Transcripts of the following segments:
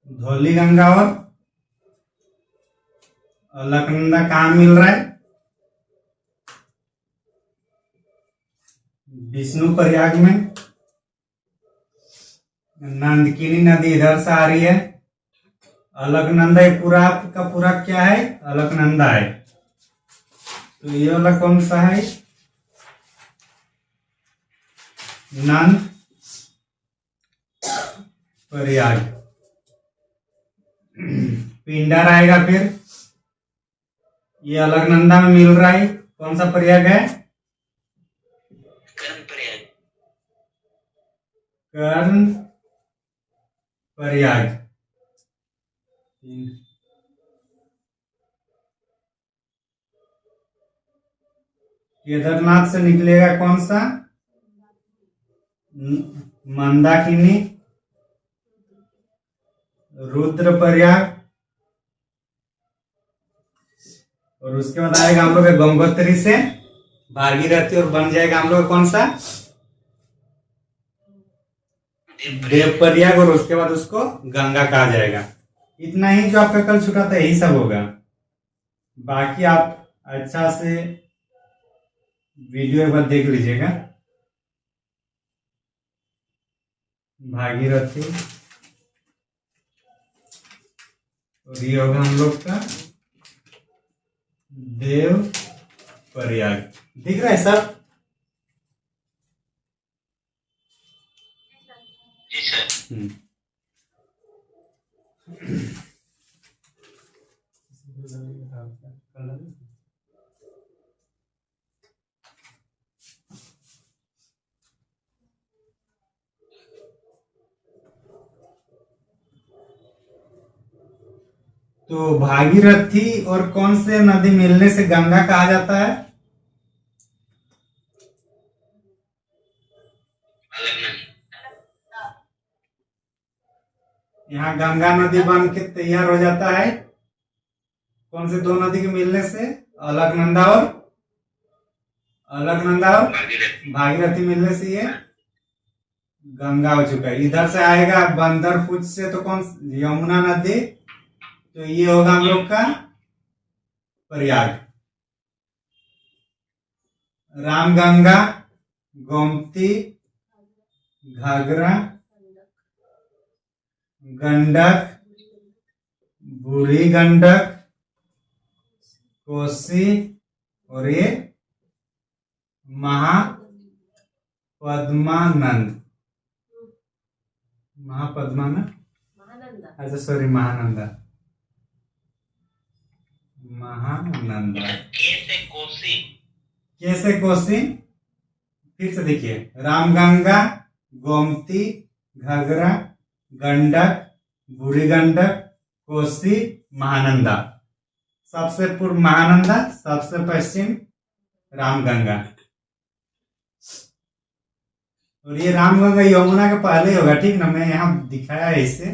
धौली गंगा और अलकनंदा कहाँ मिल रहा है? विष्णु प्रयाग में। नंदकिनी नदी इधर से आ रही है। अलकनंदा पूरा का पूरा क्या है? अलकनंदा है। तो ये वाला कौन सा है? नंद प्रयाग। पिंडर आएगा फिर। ये अलकनंदा में मिल रहा है, कौन सा प्रयाग है? कर्ण प्रयाग। केदारनाथ से निकलेगा कौन सा? मंदाकिनी, रुद्रप्रयाग। और उसके बाद आएगा हम लोग गंगोत्री से भागीरथी और बन जाएगा हम लोग कौन सा? देवप्रयाग। और उसके बाद उसको गंगा कहा जाएगा। इतना ही जो आपका कल छूटा था यही सब होगा। बाकी आप अच्छा से वीडियो एक बार देख लीजिएगा। भागीरथी और ये होगा हम लोग का देव प्रयाग। दिख रहा है सब? जी सर। तो भागीरथी और कौन से नदी मिलने से गंगा कहा जाता है? यहाँ गंगा नदी बन के तैयार हो जाता है कौन से दो नदी के मिलने से? अलकनंदा और भागीरथी मिलने से ये गंगा हो चुका है। इधर से आएगा बंदरपुर से तो कौन? यमुना नदी। तो ये होगा हम लोग का प्रयाग। रामगंगा, गोमती, घाघरा, गंडक, बूढ़ी गंडक, कोसी और ये महापद्मानंद। अच्छा सॉरी, महानंदा। कैसे कोसी? फिर से देखिए, रामगंगा, गोमती, घाघरा, गंडक, बूढ़ी गंडक, कोसी, महानंदा। सबसे पूर्व महानंदा, सबसे पश्चिम रामगंगा। और ये रामगंगा यमुना के पहले होगा, ठीक ना? मैं यहाँ दिखाया है इसे,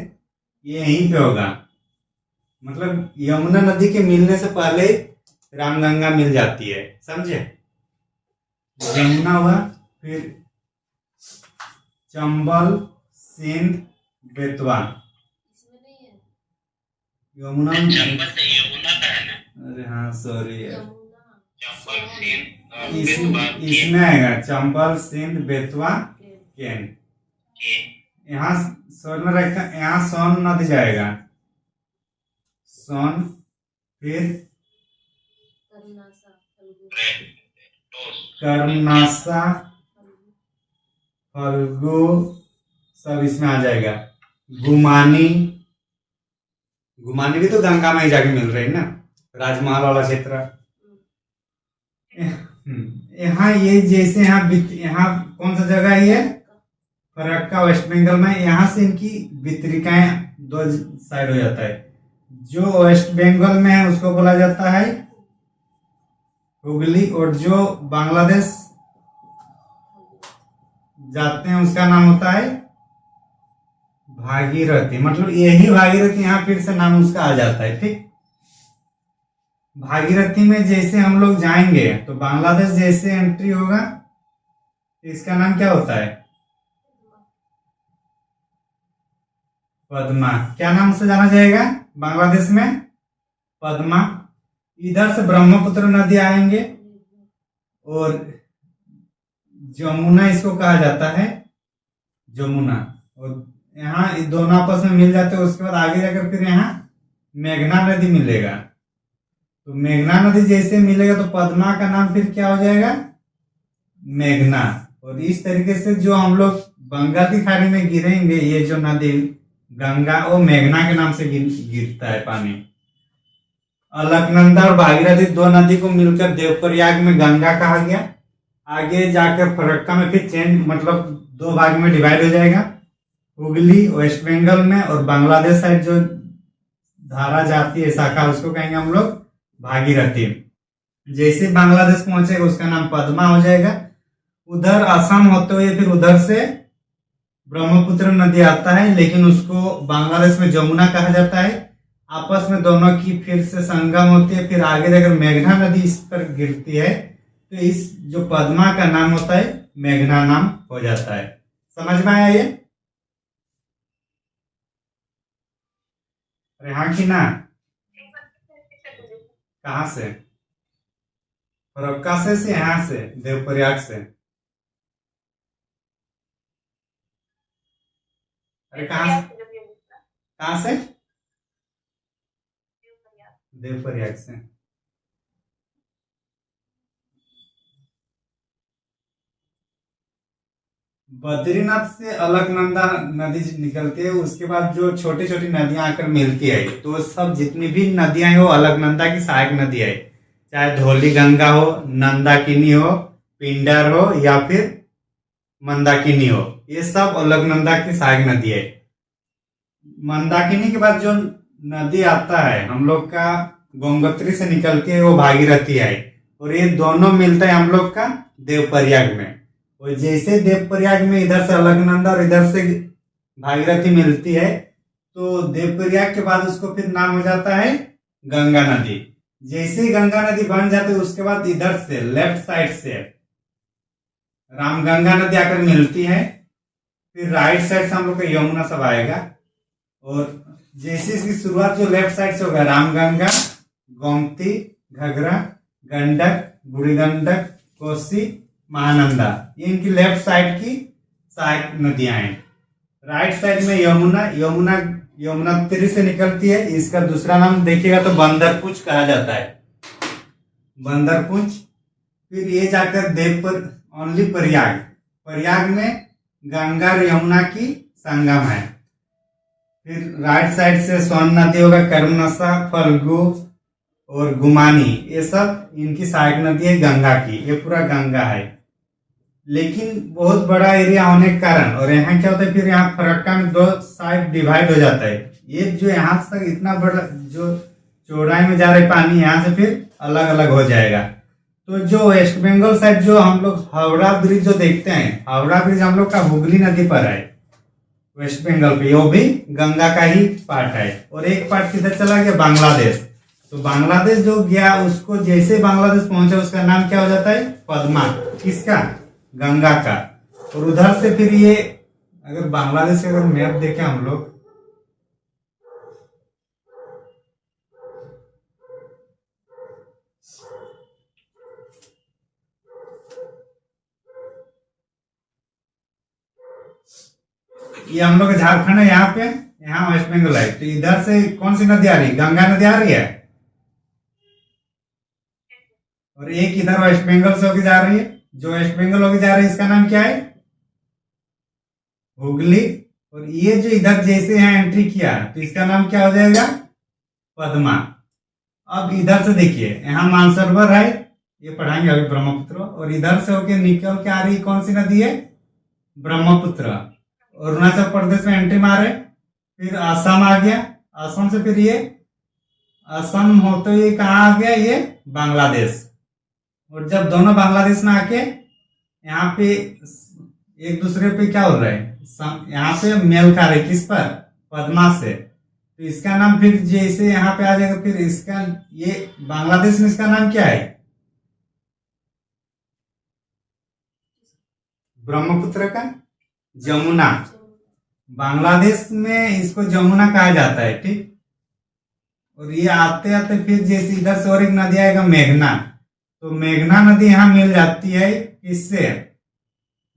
ये यहीं पे होगा। मतलब यमुना नदी के मिलने से पहले रामगंगा मिल जाती है, समझे? यमुना हुआ, फिर चंबल, सिंध, बेतवा। यमुना का है ना? अरे हाँ सॉरी यार, इसमें आएगा चंबल, सिंध, बेतवा, केन। यहाँ सोन रखा, यहाँ सोन नदी जाएगा, सोन, फिर कर्मनासा, फल्गु, सब इसमें आ जाएगा। गुमानी भी तो गंगा में ही जाके मिल रही है ना, राजमहल वाला क्षेत्र। यहाँ ये जैसे यहाँ कौन सा जगह है ये? फरक्का, वेस्ट बंगाल में। यहाँ से इनकी वितरिकाएं दो साइड हो जाता है। जो वेस्ट बंगाल में है उसको बोला जाता है हुगली, और जो बांग्लादेश जाते हैं उसका नाम होता है भागीरथी। मतलब यही भागीरथी यहाँ फिर से नाम उसका आ जाता है, ठीक। भागीरथी में जैसे हम लोग जाएंगे तो बांग्लादेश जैसे एंट्री होगा तो इसका नाम क्या होता है? पद्मा। क्या नाम से जाना जाएगा बांग्लादेश में? पद्मा। इधर से ब्रह्मपुत्र नदी आएंगे और जमुना इसको कहा जाता है, जमुना। और यहाँ दोनों आपस में मिल जाते हैं। उसके बाद आगे जाकर फिर यहाँ मेघना नदी मिलेगा। तो मेघना नदी जैसे मिलेगा तो पद्मा का नाम फिर क्या हो जाएगा? मेघना। और इस तरीके से जो हम लोग बंगाल की खाड़ी में गिरेंगे, ये जो नदी गंगा, वो मेघना के नाम से गिरता है पानी। अलकनंदा और भागीरथी दो नदी को मिलकर देवप्रयाग में गंगा कहा गया। आगे जाकर फरक्का में फिर चेंज, मतलब दो भाग में डिवाइड हो जाएगा। हुगली वेस्ट बंगाल में और बांग्लादेश साइड जो धारा जाती है शाखा, उसको कहेंगे हम लोग भागीरथी। जैसे बांग्लादेश पहुंचेगा उसका नाम पद्मा हो जाएगा। उधर असम होते हुए फिर उधर से ब्रह्मपुत्र नदी आता है, लेकिन उसको बांग्लादेश में जमुना कहा जाता है। आपस में दोनों की फिर से संगम होती है। फिर आगे जाकर मेघना नदी इस पर गिरती है, तो इस जो पद्मा का नाम होता है मेघना नाम हो जाता है। समझ में आया ये? अरे हाँ कि ना? कहाँ से? फरक्का से यहाँ से देवप्रयाग से? अरे कहाँ से? कहाँ से? देवप्रयाग से। बद्रीनाथ से अलकनंदा नदी निकलती है। उसके बाद जो छोटी छोटी नदियां आकर मिलती है, तो सब जितनी भी नदियां हैं वो अलकनंदा की सहायक नदी है। चाहे धौली गंगा हो, नंदाकिनी हो, पिंडर हो या फिर मंदाकिनी हो, ये सब अलकनंदा की सहायक नदी है। मंदाकिनी के बाद जो नदी आता है हम लोग का गंगोत्री से निकलती है, वो भागीरथी है। और ये दोनों मिलता है हम लोग का देवप्रयाग में। और जैसे देवप्रयाग में इधर से अलकनंदा और इधर से भागीरथी मिलती है, तो देवप्रयाग के बाद उसको फिर नाम हो जाता है गंगा नदी। जैसे ही गंगा नदी बन जाती है, उसके बाद इधर से लेफ्ट साइड से रामगंगा नदी आकर मिलती है। फिर राइट साइड से हम लोग का यमुना सब आएगा। और जैसे इसकी शुरुआत जो लेफ्ट साइड से होगा, रामगंगा, गोमती, घघरा, गंडक, बूढ़ी गंडक, कोसी, महानंदा, ये इनकी लेफ्ट साइड की सहायक नदियां हैं। राइट साइड में यमुना। यमुनोत्री से निकलती है। इसका दूसरा नाम देखिएगा तो बंदरपुंछ कहा जाता है, बंदरपुंछ। फिर ये जाकर ओनली प्रयाग में गंगा और यमुना की संगम है। फिर राइट साइड से सोन नदी होगा, कर्मनसा, फल्गु और गुमानी, ये सब इनकी सहायक नदी है गंगा की। ये पूरा गंगा है, लेकिन बहुत बड़ा एरिया होने के कारण। और यहाँ क्या होता है, फिर यहाँ फरक्का में दो साइड डिवाइड हो जाता है। ये जो यहाँ तक इतना बड़ा जो चौड़ाई में जा रहा है पानी, यहाँ से फिर अलग अलग हो जाएगा। तो जो वेस्ट बंगाल साइड जो हम लोग हावड़ा ब्रिज जो देखते हैं, हावड़ा ब्रिज हम लोग का हुगली नदी पर है वेस्ट बंगाल पे, वो भी गंगा का ही पार्ट है। और एक पार्ट किधर चला गया? बांग्लादेश। तो बांग्लादेश जो गया, उसको जैसे बांग्लादेश पहुंचा उसका नाम क्या हो जाता है? पद्मा। किसका? गंगा का। और उधर से फिर ये, अगर बांग्लादेश का अगर मैप देखें हम लोग, ये हम लोग का झारखंड है, यहाँ पे, यहाँ वेस्ट बंगाल है। तो इधर से कौन सी नदी आ रही है? गंगा नदी आ रही है। और एक इधर वेस्ट बंगाल से होकर जा रही है। जो वेस्ट बंगाल होकर जा रही है इसका नाम क्या है? हुगली। और ये जो इधर जैसे यहाँ एंट्री किया, तो इसका नाम क्या हो जाएगा? पद्मा। अब इधर से देखिए, यहाँ मानसरोवर है, ये पढ़ाएंगे अभी ब्रह्मपुत्र। और इधर से होके निकल के आ रही कौन सी नदी है? ब्रह्मपुत्र। अरुणाचल प्रदेश में एंट्री मारे, फिर असम आ गया। असम से फिर ये असम होते हुए कहाँ आ गया? ये बांग्लादेश। और जब दोनों बांग्लादेश में आके यहाँ पे एक दूसरे पे क्या हो रहा है, यहाँ पे मेल खा रहे, किस पर? पद्मा से। तो इसका नाम फिर जैसे यहाँ पे आ जाएगा, फिर इसका ये बांग्लादेश में इसका नाम क्या है? ब्रह्मपुत्र का जमुना, बांग्लादेश में इसको जमुना कहा जाता है, ठीक। और ये आते आते फिर जैसे इधर से और एक नदी आएगा मेघना, तो मेघना नदी यहाँ मिल जाती है किससे,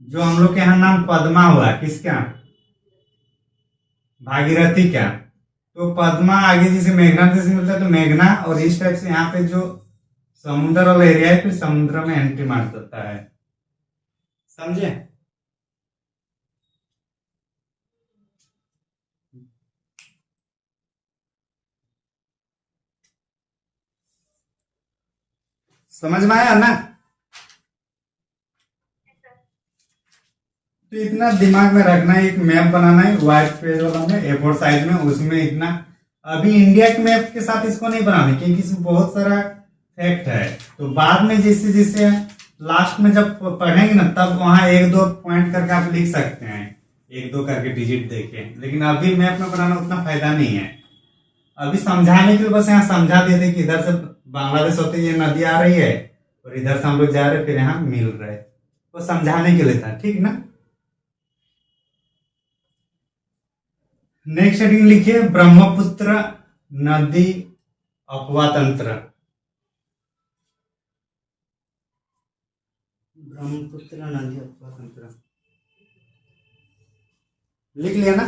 जो हम लोग के यहाँ नाम पद्मा हुआ, किसका, भागीरथी का। तो पद्मा आगे जैसे मेघना नदी से मिलता है, तो मेघना, और इस टाइप से यहाँ पे जो समुद्र वाला एरिया है फिर समुद्र में एंट्री मार देता है, समझे। समझ में आया ना। तो इतना दिमाग में रखना है, एक मैप बनाना है व्हाइट पेज वाला में A4 साइज में, उसमें इतना। अभी इंडिया के मैप के साथ इसको नहीं बनाना क्योंकि इसमें बहुत सारा फैक्ट है, तो बाद में जैसे जैसे लास्ट में जब पढ़ेंगे ना तब वहां एक दो पॉइंट करके आप लिख सकते हैं, एक दो करके डिजिट देके, लेकिन अभी मैप में बनाना उतना फायदा नहीं है। अभी समझाने के लिए बस यहाँ समझा दिए थे कि इधर से बांग्लादेश होते ये नदी आ रही है और इधर से हम लोग जा रहे फिर यहाँ मिल रहे, तो समझाने के लिए था, ठीक ना। नेक्स्ट हेडिंग लिखिए ब्रह्मपुत्र नदी अपवा तंत्र। ब्रह्मपुत्र नदी अपवा तंत्र लिख लिया ना।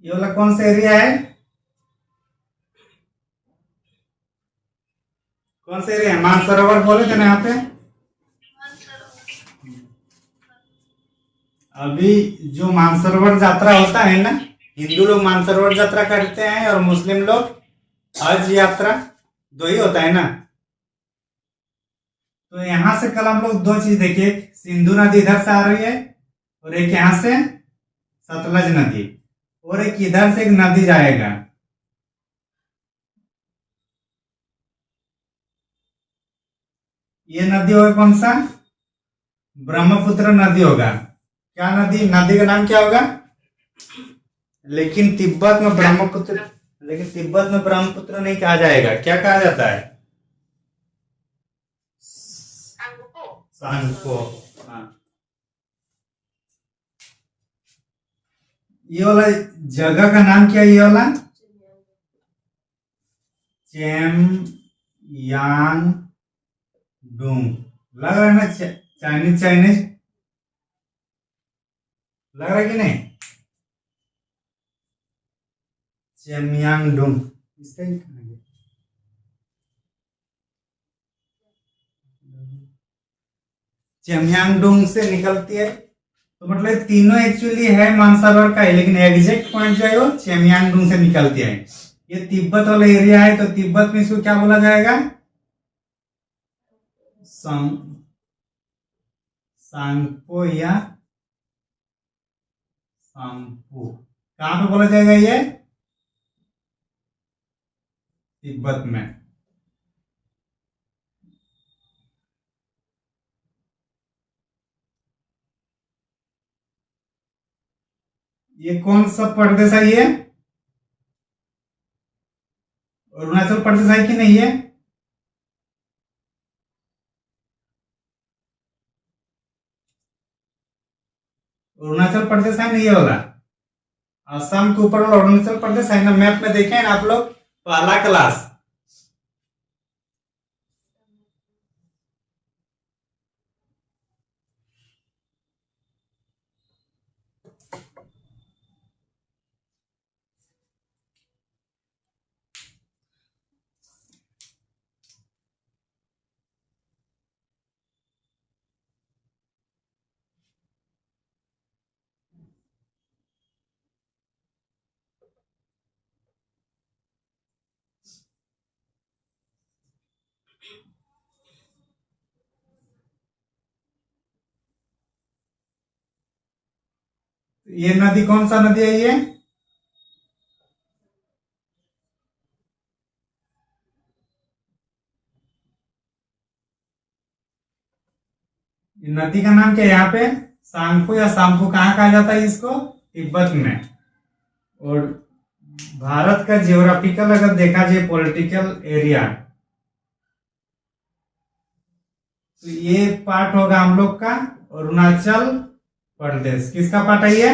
ये वाला कौन सा एरिया है, कौन सा एरिया है, मानसरोवर बोले थे ना यहाँ पे। अभी जो मानसरोवर यात्रा होता है ना, हिंदू लोग मानसरोवर यात्रा करते हैं और मुस्लिम लोग हज यात्रा, दो ही होता है ना। तो यहां से कल हम लोग दो चीज देखिए, सिंधु नदी इधर से आ रही है और एक यहां से सतलज नदी, और एक इधर से एक नदी जाएगा, ये नदी होगा कौन सा, ब्रह्मपुत्र नदी होगा। क्या नदी, नदी का नाम क्या होगा, लेकिन तिब्बत में ब्रह्मपुत्र, लेकिन तिब्बत में ब्रह्मपुत्र नहीं कहा जाएगा, क्या कहा जाता है, सांगपो। हाँ, ये वाला जगह का नाम क्या है, ये वाला चेमयांग डूंग, लग रहा है ना चाइनीज चाइनीज, लग रहा है कि नहीं, चेमयांग डूंग, इसका ही चेमयांगडोंग से निकलती है, तो मतलब तीनों एक्चुअली है मानसरोवर का है, लेकिन एग्जैक्ट पॉइंट जो है वो चेमयांगडोंग से निकलती है। ये तिब्बत वाला एरिया है, तो तिब्बत में इसको क्या बोला जाएगा, सांगपो या सांगपो, कहां पे बोला जाएगा ये, तिब्बत में। ये कौन सा प्रदेश है, ये अरुणाचल प्रदेश है कि नहीं है, अरुणाचल प्रदेश है नहीं, ये वाला असम के ऊपर वाला अरुणाचल प्रदेश है ना, मैप में देखे ना आप लोग पहला क्लास। ये नदी कौन सा नदी है ये? नदी का नाम क्या है यहाँ पे? सांगपो या सांपू। कहाँ कहा जाता है इसको? तिब्बत में। और भारत का जियोग्राफिकल अगर देखा जाए पॉलिटिकल एरिया, तो ये पार्ट होगा हम लोग का अरुणाचल प्रदेश। किसका पार्ट है ये?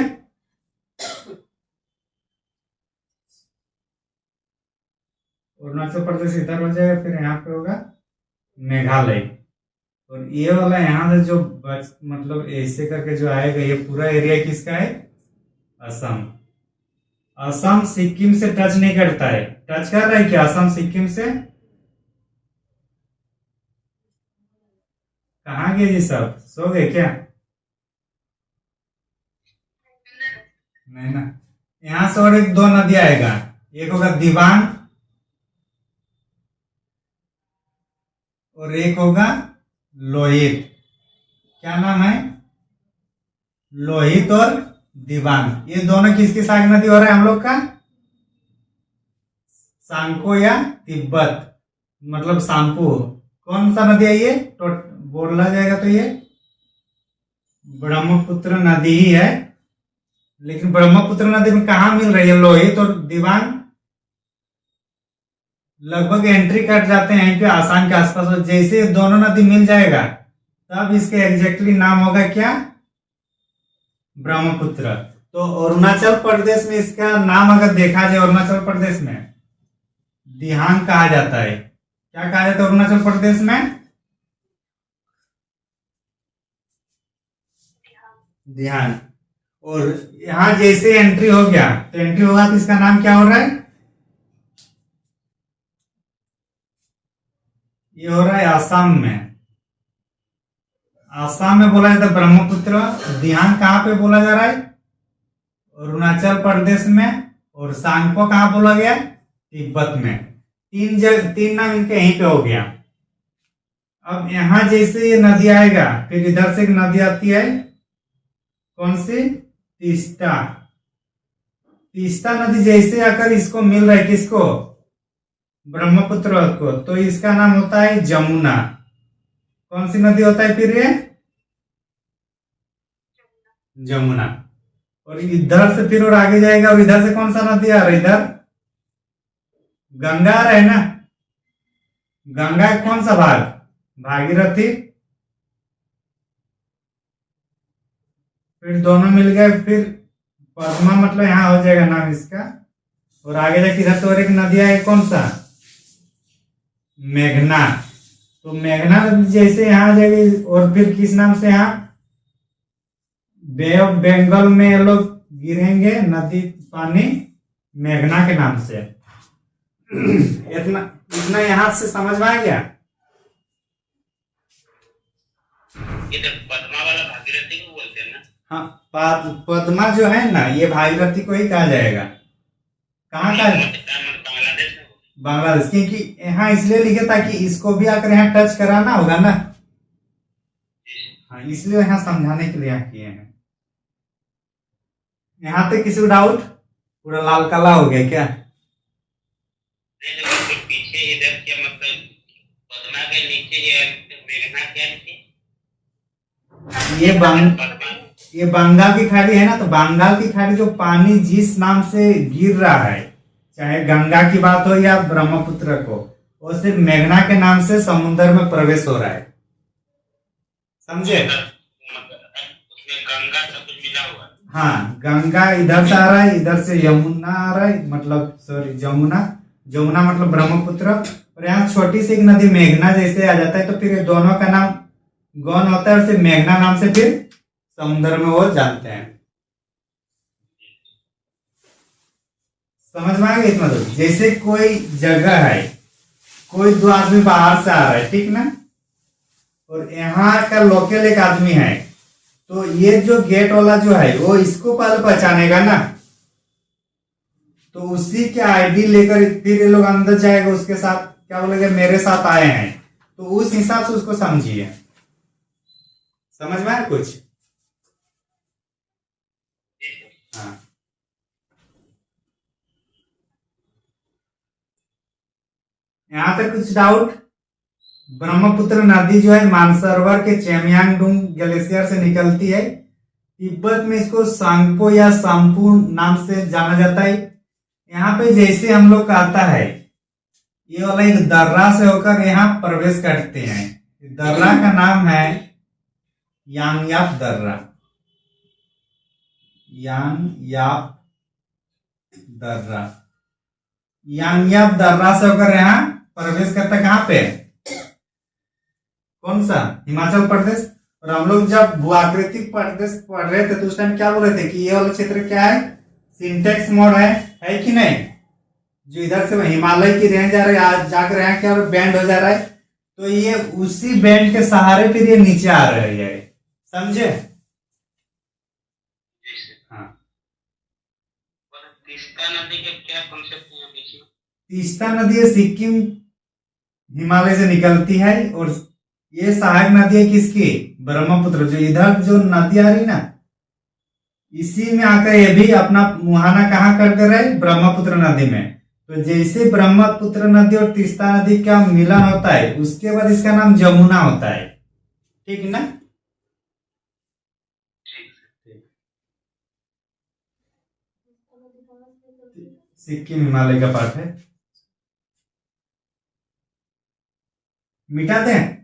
अरुणाचल प्रदेश इधर हो जाएगा, फिर यहाँ पे होगा मेघालय। और ये वाला यहाँ से जो मतलब ऐसे करके जो आएगा, ये पूरा एरिया किसका है? असम। असम सिक्किम से टच नहीं करता है। टच कर रहा है क्या असम सिक्किम से? कहाँ गए जी सब? सो गए क्या? नहीं ना। यहां से और एक दो नदी आएगा, एक होगा दिबांग और एक होगा लोहित। क्या नाम है? लोहित और दिबांग। ये दोनों किसकी साग नदी हो रहा है हम लोग का? सांको या तिब्बत, मतलब सांपू। कौन सा नदी है ये? तो बोला जाएगा तो ये ब्रह्मपुत्र नदी ही है। लेकिन ब्रह्मपुत्र नदी में कहा मिल रही है लोहित और दिबांग? लगभग एंट्री कर जाते हैं यहीं पे आसाम के आसपास। और जैसे दोनों नदी मिल जाएगा तब इसके एग्जैक्टली नाम होगा क्या? ब्रह्मपुत्र। तो अरुणाचल प्रदेश में इसका नाम अगर देखा जाए, अरुणाचल प्रदेश में दिहांग कहा जाता है। क्या कहा जाता है अरुणाचल प्रदेश में? दिहांग। और यहां जैसे एंट्री हो गया, तो एंट्री होगा तो इसका नाम क्या हो रहा है? ये हो रहा है आसाम में। आसाम में बोला जाता है ब्रह्मपुत्र। दिहांग कहाँ पे बोला जा रहा है? अरुणाचल प्रदेश में। और सांगपो कहाँ बोला गया? तिब्बत में। तीन नाम इनके यहीं पे हो गया। अब यहां जैसे ये नदी आएगा, फिर इधर से एक नदी आती है, कौन सी? तीस्ता। तीस्ता नदी जैसे आकर इसको मिल रहा है, किसको? ब्रह्मपुत्र को, तो इसका नाम होता है जमुना। कौन सी नदी होता है फिर ये? जमुना। और इधर से फिर और आगे जाएगा, और इधर से कौन सा नदी आ रहा है? इधर गंगा आ रहा है ना। गंगा का कौन सा भाग? भागीरथी। फिर दोनों मिल गए, फिर पद्मा, मतलब यहां हो जाएगा नाम इसका। और आगे जाके इधर से और एक नदी आएगी, कौन सा? मेघना। तो मेघना नदी जैसे यहां आ जाएगी, और फिर किस नाम से? यहाँ बे ऑफ बंगाल में ये लोग गिरेंगे नदी पानी, मेघना के नाम से। इतना इतना यहां से समझ में आ गया? ये तो पद्मा वाला भागीरथी को बोलते हैं ना। हाँ, पद्मा जो है ना, ये भागीरथी को ही कहा जाएगा। कहाँ का? बांग्लादेश में। बांग्लादेश। क्योंकि यहाँ इसलिए लिखे ताकि इसको भी आकर यहाँ टच कराना होगा ना। हाँ, इसलिए यहाँ समझाने के लिए यहाँ किए हैं। यहाँ तक किसी को डाउट? पूरा लाल काला हो गया क्या? नहीं तो फिर पीछे इधर क्या मतलब पद्मा के नीचे ये मेघना क्या नीचे? ये बंगाल की खाड़ी है ना, तो बंगाल की खाड़ी जो पानी जिस नाम से गिर रहा है, चाहे गंगा की बात हो या ब्रह्मपुत्र को, वो सिर्फ मेघना के नाम से समुद्र में प्रवेश हो रहा है। समझे? उसमें गंगा सब कुछ मिला हुआ है। हाँ, गंगा इधर से आ रहा है, इधर से यमुना आ रहा है, मतलब सॉरी जमुना। जमुना मतलब ब्रह्मपुत्र। और यहाँ छोटी सी एक नदी मेघना जैसे आ जाता है, तो फिर ये दोनों का नाम गौन होता है, और सिर्फ मेघना नाम से फिर समुद्र में वो जानते हैं। समझ में आ गया इतना? तो जैसे कोई जगह है, कोई दो आदमी बाहर से आ रहा है, ठीक ना, और यहाँ का लोकल एक आदमी है, तो ये जो गेट वाला जो है वो इसको पहले पहचानेगा ना, तो उसी के आईडी लेकर फिर ये लोग अंदर जाएगा, उसके साथ क्या बोलेगा, मेरे साथ आए हैं, तो उस हिसाब से उसको समझिए। समझ में आया कुछ? हाँ, यहाँ तक कुछ डाउट? ब्रह्मपुत्र नदी जो है मानसरोवर के चेमयांगडुंग ग्लेशियर से निकलती है। तिब्बत में इसको सांगपो या सांपू नाम से जाना जाता है। यहाँ पे जैसे हम लोग का आता है, ये वाला एक दर्रा से होकर यहाँ प्रवेश करते हैं। दर्रा का नाम है यांगयाप दर्रा। यांगयाप दर्रा, यांगयाप दर्रा से होकर यहाँ प्रवेश करता है। कहाँ पे? कौन सा? हिमाचल प्रदेश। और हम लोग जब भूआकृतिक प्रदेश पढ़ रहे थे तो उस टाइम क्या बोल रहे थे कि ये वाला क्षेत्र क्या है? सिंटेक्स मोड है कि नहीं? जो इधर से हिमालय की रेंज आ रही है, आज जाकर यहाँ क्या बैंड हो जा रहा है, तो ये उसी बैंड के सहारे फिर ये नीचे आ रही है। समझे? हाँ। तीस्ता नदी का क्या कॉन्सेप्ट है बीच में? तीस्ता नदी सिक्किम हिमालय से निकलती है और ये सहायक नदी है किसकी? ब्रह्मपुत्र। जो इधर जो नदी आ रही ना, इसी में आकर ये भी अपना मुहाना कहाँ कर दे रहे? ब्रह्मपुत्र नदी में। तो जैसे ब्रह्मपुत्र नदी और तीस्ता नदी का मिलन होता है, उसके बाद इसका नाम जमुना होता है। ठीक ना? सिक्किम हिमालय का पार्ट है। मिटा दें?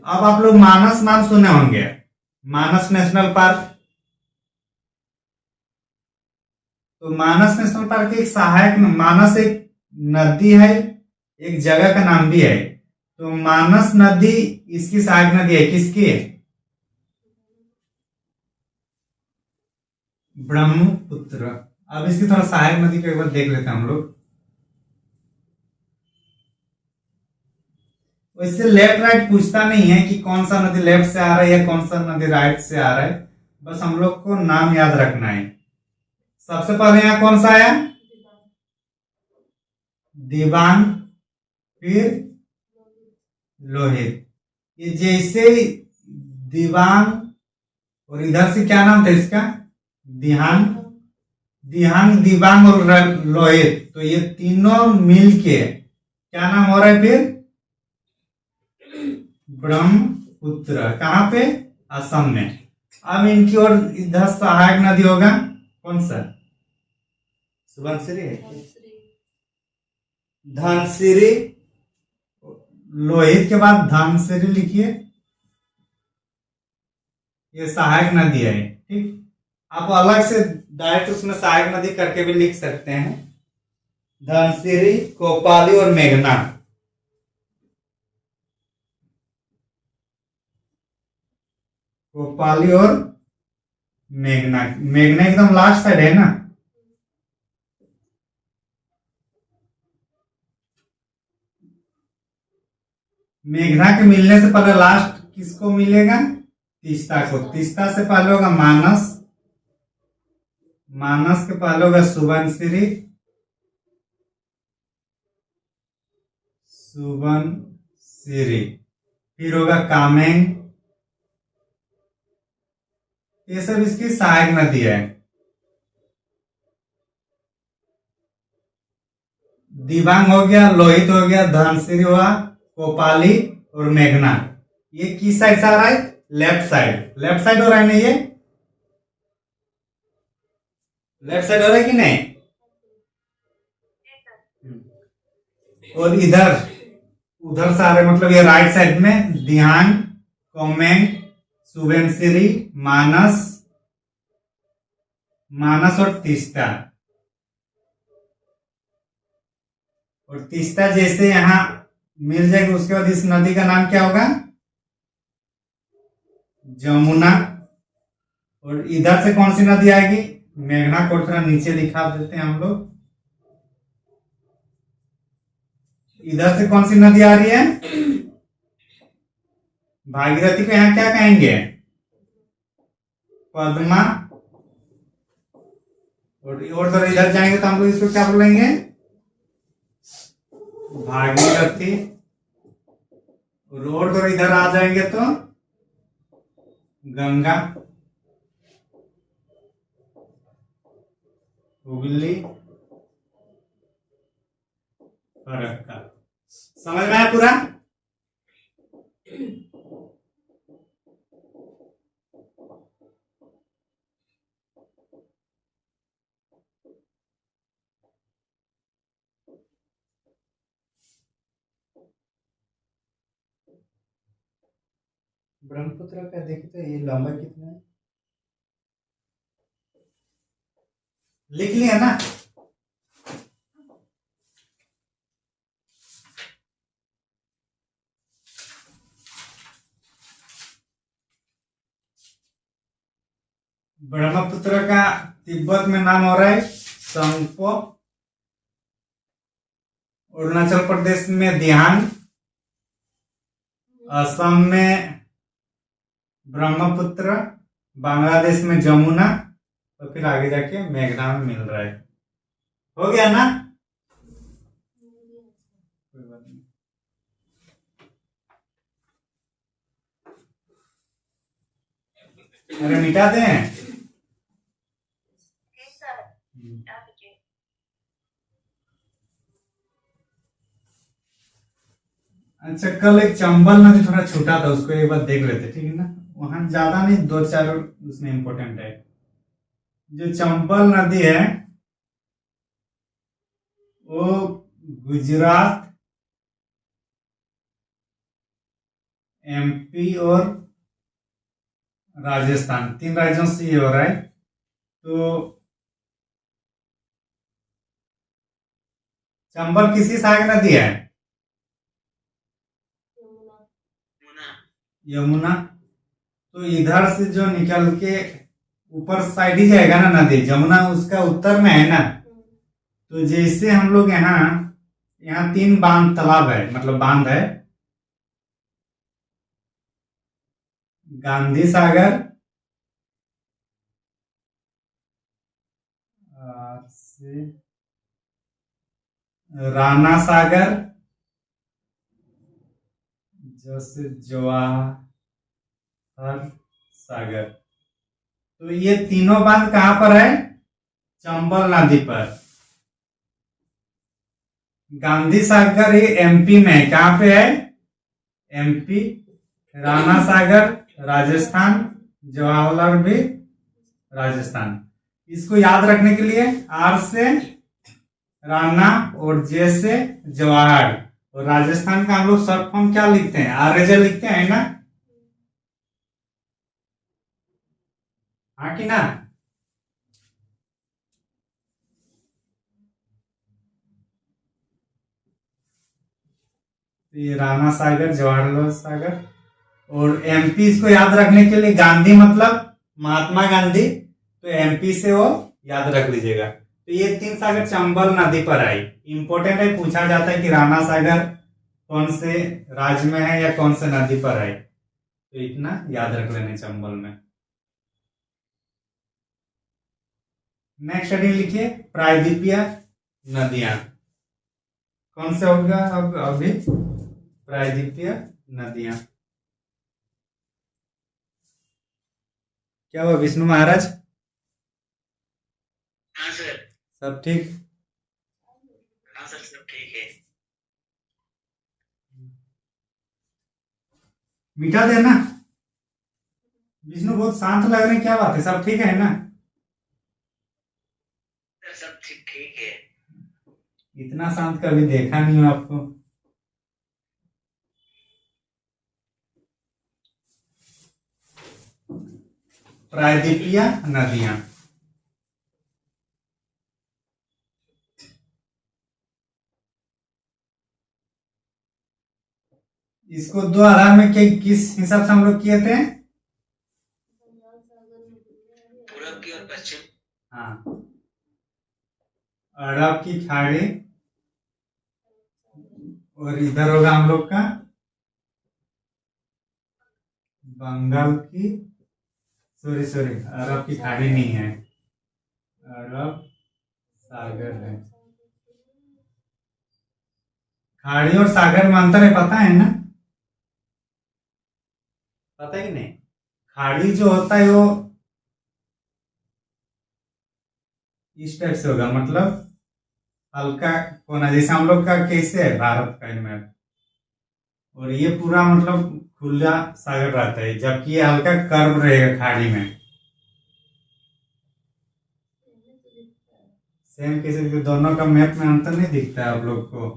अब आप लोग मानस नाम सुने होंगे, मानस नेशनल पार्क। तो मानस नेशनल पार्क एक सहायक, मानस एक नदी है, एक जगह का नाम भी है। तो मानस नदी इसकी सहायक नदी है। किसकी? ब्रह्मपुत्र। अब इसकी थोड़ा सहायक नदी को एक बार देख लेते हैं हम लोग। वैसे लेफ्ट राइट पूछता नहीं है कि कौन सा नदी लेफ्ट से आ रहा है या कौन सा नदी राइट से आ रहा है, बस हम लोग को नाम याद रखना है। सबसे पहले यहां कौन सा आया? दिबांग, फिर लोहित। ये जैसे दिबांग और इधर से क्या नाम था इसका? दिहांग। दिहांग, दिबांग और लोहित, तो ये तीनों मिलके क्या नाम हो रहा है फिर? ब्रह्मपुत्र। कहां पे? असम में। अब इनकी और इधर सहायक नदी होगा कौन सा? सुबनसिरी, धनसिरी। लोहित के बाद धनसिरी लिखिए, ये सहायक नदी है। ठीक, आप अलग से डायरेक्ट उसमें सहायक नदी करके भी लिख सकते हैं। धनसिरी, कोपाली और मेघना। कोपाली और मेघना। मेघना एकदम लास्ट साइड है ना? मेघना के मिलने से पहले लास्ट किसको मिलेगा? तीस्ता को। तीस्ता से पहले होगा मानस। मानस के पहले होगा सुबनसिरी। सुबनसिरी, फिर होगा कामेंग। ये सब इसकी सहायक नदी है। दिबांग हो गया, लोहित हो गया, धनसिरी हुआ, कोपाली और मेघना। ये किस साइड से आ रहा है? Left side. लेफ्ट साइड हो रहा है ना? ये लेफ्ट साइड हो रहा है कि नहीं? और इधर उधर से आ रहे, मतलब ये राइट साइड में दिहांग, कोमेंग, सुबनसिरी, मानस, मानस और तीस्ता। और तीस्ता जैसे यहां मिल जाएगी, उसके बाद इस नदी का नाम क्या होगा? जमुना। और इधर से कौन सी नदी आएगी? मेघना को थोड़ा नीचे लिखा देते हैं हम लोग। इधर से कौन सी नदी आ रही है? भागीरथी को यहां क्या कहेंगे? पद्मा। और थोड़ा इधर जाएंगे तो हम लोग इसको क्या बोलेंगे? भागीरथी। और थोड़ा इधर आ जाएंगे तो गंगा। हुगली फरक्का। समझ में आया पूरा? ब्रह्मपुत्र का देखते हैं ये लंबा कितना है, लिख लिया ना? ब्रह्मपुत्र का तिब्बत में नाम हो रहा है संगपो, अरुणाचल प्रदेश में दिहांग, असम में ब्रह्मपुत्र, बांग्लादेश में जमुना, तो फिर आगे जाके मेघना में मिल रहा है। हो गया ना? कोई बात नहीं। अरे मिटा दें। अच्छा, कल एक चंबल नदी थोड़ा छूटा था, उसको एक बार देख लेते, ठीक है ना? वहां ज्यादा नहीं, दो चार उसमें इंपॉर्टेंट है। जो चंबल नदी है वो गुजरात, एमपी और राजस्थान, 3 राज्यों से ये हो रहा है। तो चंबल किसी सहायक नदी है? यमुना। तो इधर से जो निकल के ऊपर साइड ही जाएगा ना नदी, जमुना उसका उत्तर में है ना। तो जैसे हम लोग यहाँ यहाँ 3 बांध तालाब है, मतलब बांध है, गांधी सागर, से राणा सागर, जैसे जवाहर सागर। तो ये तीनों बांध कहां पर है? चंबल नदी पर। गांधी सागर ये एमपी में है, कहां पे है? एमपी। राणा सागर राजस्थान, जवाहरलाल भी राजस्थान। इसको याद रखने के लिए आर से राणा और जे से जवाहर, और राजस्थान का हम लोग शॉर्ट फॉर्म क्या लिखते हैं? आरजे लिखते हैं ना? हाँ कि ना? तो ये राणा सागर, जवाहरलाल सागर, और एमपी इसको याद रखने के लिए गांधी मतलब महात्मा गांधी, तो एमपी से वो याद रख लीजिएगा। तो ये 3 सागर चंबल नदी पर आई। इंपॉर्टेंट है, पूछा जाता है कि राणा सागर कौन से राज्य में है या कौन से नदी पर है, तो इतना याद रख लेने चंबल में। नेक्स्ट हेडिंग लिखिए प्रायद्वीपीय नदियां। कौन से होगा अब अभी? प्रायद्वीपीय नदियां। क्या हुआ विष्णु महाराज? हाँ सर। सब ठीक? हाँ सर, सब ठीक है। मिटा देना। विष्णु बहुत शांत लग रहे हैं, क्या बात है? सब ठीक है ना? सर सब ठीक ठीक है। इतना शांत कभी देखा नहीं हूं आपको। प्रायद्वीपीय नदियां। इसको 2 आधार में किस हिसाब से हम लोग किए थे? पूरब की और पश्चिम। हाँ, अरब की खाड़ी, और इधर होगा हम लोग का बंगाल की, सॉरी सॉरी, अरब की खाड़ी नहीं है, अरब सागर है। खाड़ी और सागर में अंतर है, पता है ना? पता है कि नहीं? खाड़ी जो होता है वो इस टाइप से होगा, मतलब हल्का कोना, जैसे हम लोग का कैसे है भारत का मैप, और ये पूरा मतलब खुला सागर रहता है, जबकि ये हल्का कर्व रहेगा खाड़ी में। सेम कैसे, दोनों का मैप में अंतर नहीं दिखता है आप लोग को?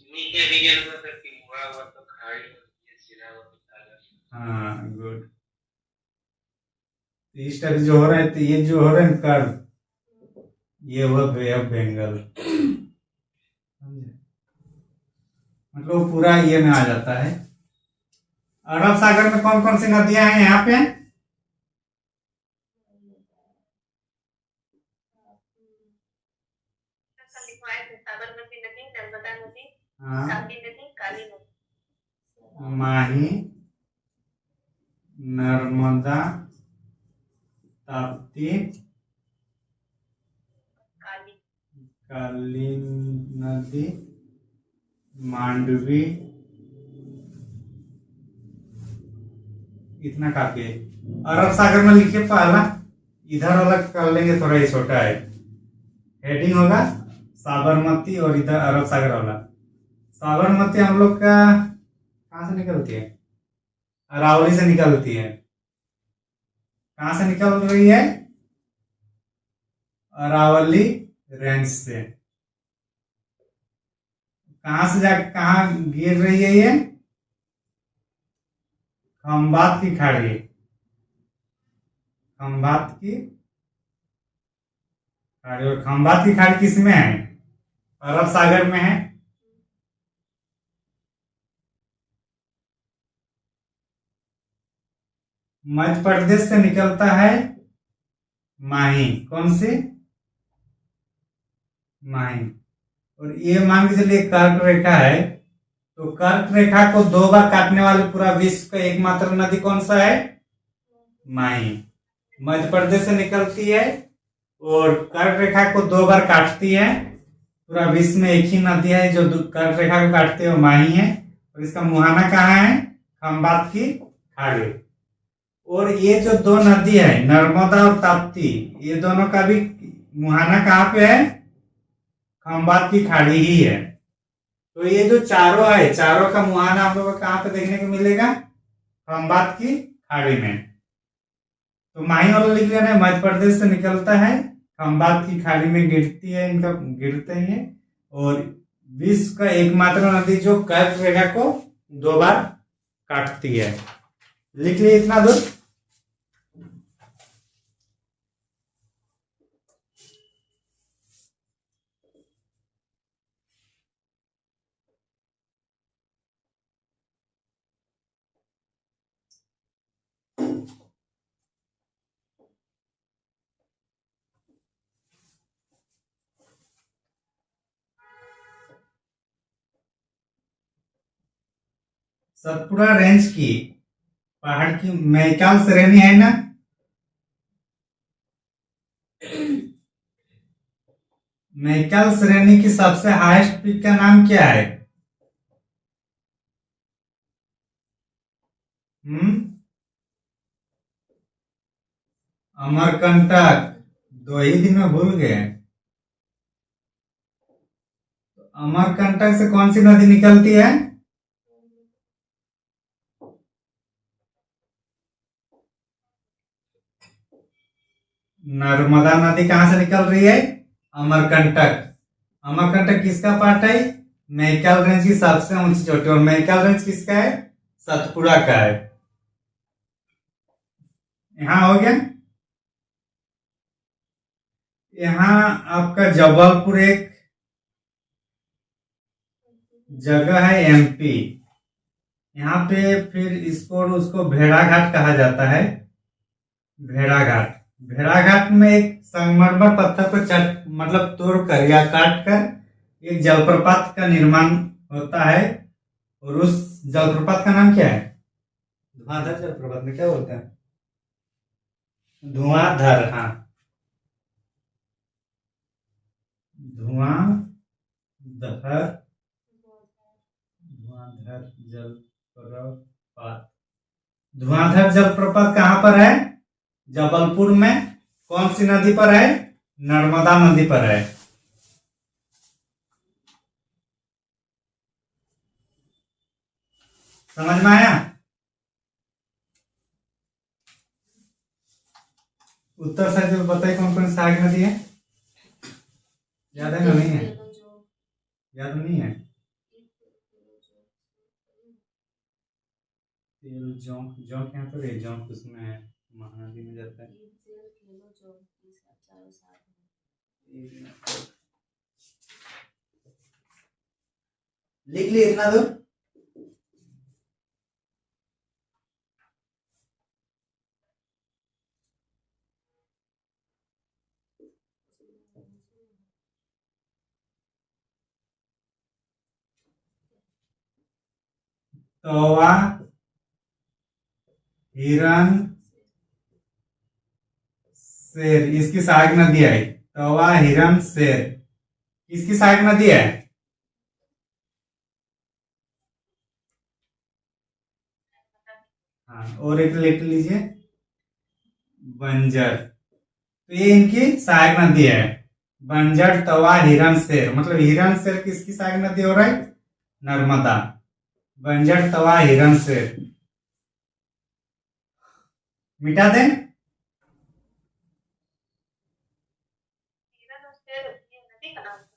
नीचे रीजन में तो कि हुआ तो खाड़ी होती है, सिरा हुआ तो सागर। हाँ गुड। इस टाइप जो हो रहा है, तो ये जो हो रहा है कर्व, ये हुआ बे ऑफ बंगाल, समझे? मतलब वो पूरा ये में आ जाता है। अरब सागर में कौन कौन सी नदियां हैं यहाँ पे? साबरमती नदी, नर्मदा नदी, हाँ, ताप्ती नदी, काली नदी। माही, नर्मदा, ताप्ती, काली, काली नदी, मांडवी, इतना काफी है। अरब सागर में लिखिए पहला, इधर वाला कर लेंगे, थोड़ा ही छोटा है, हेडिंग होगा साबरमती, और इधर अरब सागर वाला। साबरमती हम लोग का कहाँ से निकलती है? अरावली से निकलती है। कहाँ से निकल रही है? अरावली रेंज से। कहाँ से जाके कहाँ गिर रही है ये? खंबात की खाड़ी, खंबात की खाड़ी। और खंबात की खाड़ी किस में है? अरब सागर में है। मध्य प्रदेश से निकलता है माही। कौन सी? माही। और ये मान के चलिए कर्क रेखा है, तो कर्क रेखा को दो बार काटने वाले पूरा विश्व का एकमात्र नदी कौन सा है? माही। मध्य प्रदेश से निकलती है, और कर्क रेखा को दो बार काटती है। पूरा विश्व में एक ही नदी है जो कर्क रेखा को काटती है, वो माही है। और इसका मुहाना कहाँ है? खंबात की खाड़ी। और ये जो दो नदी है, नर्मदा और ताप्ती, ये दोनों का भी मुहाना कहाँ पे है? खंबात की खाड़ी ही है। तो ये जो चारों है, चारों का मुहाना आप लोगों को कहाँ पे देखने को मिलेगा? खंबात की खाड़ी में। तो माही वाला लिख लेना, मध्य प्रदेश से निकलता है, खंबात की खाड़ी में गिरती है, इनका गिरते हैं। और विश्व का एकमात्र नदी जो कर्क रेखा को दो बार काटती है। लिख लिए इतना दूर। सतपुड़ा रेंज की पहाड़ की मैकाल श्रेणी है ना? मैकाल श्रेणी की सबसे हाईएस्ट पीक का नाम क्या है? अमरकंटक। दो ही दिन में भूल गए। अमरकंटक से कौन सी नदी निकलती है? नर्मदा नदी कहां से निकल रही है? अमरकंटक। अमरकंटक किसका पार्ट है? मैकाल रेंज की सबसे ऊंची चोटी। और मैकाल रेंज किसका है? सतपुड़ा का है। यहां हो गया। यहाँ आपका जबलपुर एक जगह है, एमपी। यहाँ पे फिर इसको और उसको भेड़ाघाट कहा जाता है। भेड़ाघाट। भेड़ाघाट में एक संगमरमर पत्थर को मतलब तोड़कर या काट कर एक जलप्रपात का निर्माण होता है। और उस जलप्रपात का नाम क्या है? धुआंधार जलप्रपात में क्या बोलते हैं? धुआंधार। हाँ, धुआंधार। धुआंधार जलप्रपात। धुआंधार जलप्रपात कहाँ पर है? जबलपुर में। कौन सी नदी पर है? नर्मदा नदी पर है। समझ में आया? उत्तर साइड से बताइए कौन कौन सी सहायक नदी है। याद है ना? नहीं है? याद नहीं है? तेल जोंक, जोंक यहाँ तो जोंक उसमें है, महानदी में जाता है। लिख लिए इतना दूर। तवा, हिरन, शेर, इसकी सहायक नदी है। तवा, हिरन, शेर किसकी सहायक नदी है? हाँ, और एक लिख लीजिए, बंजर। तो ये इनकी सहायक नदी है। बंजर, तवा, हिरन, शेर। मतलब हिरन शेर किसकी सहायक नदी हो रहा है? नर्मदा। बंजर, तवा, हिरन, शेर मिटा दें।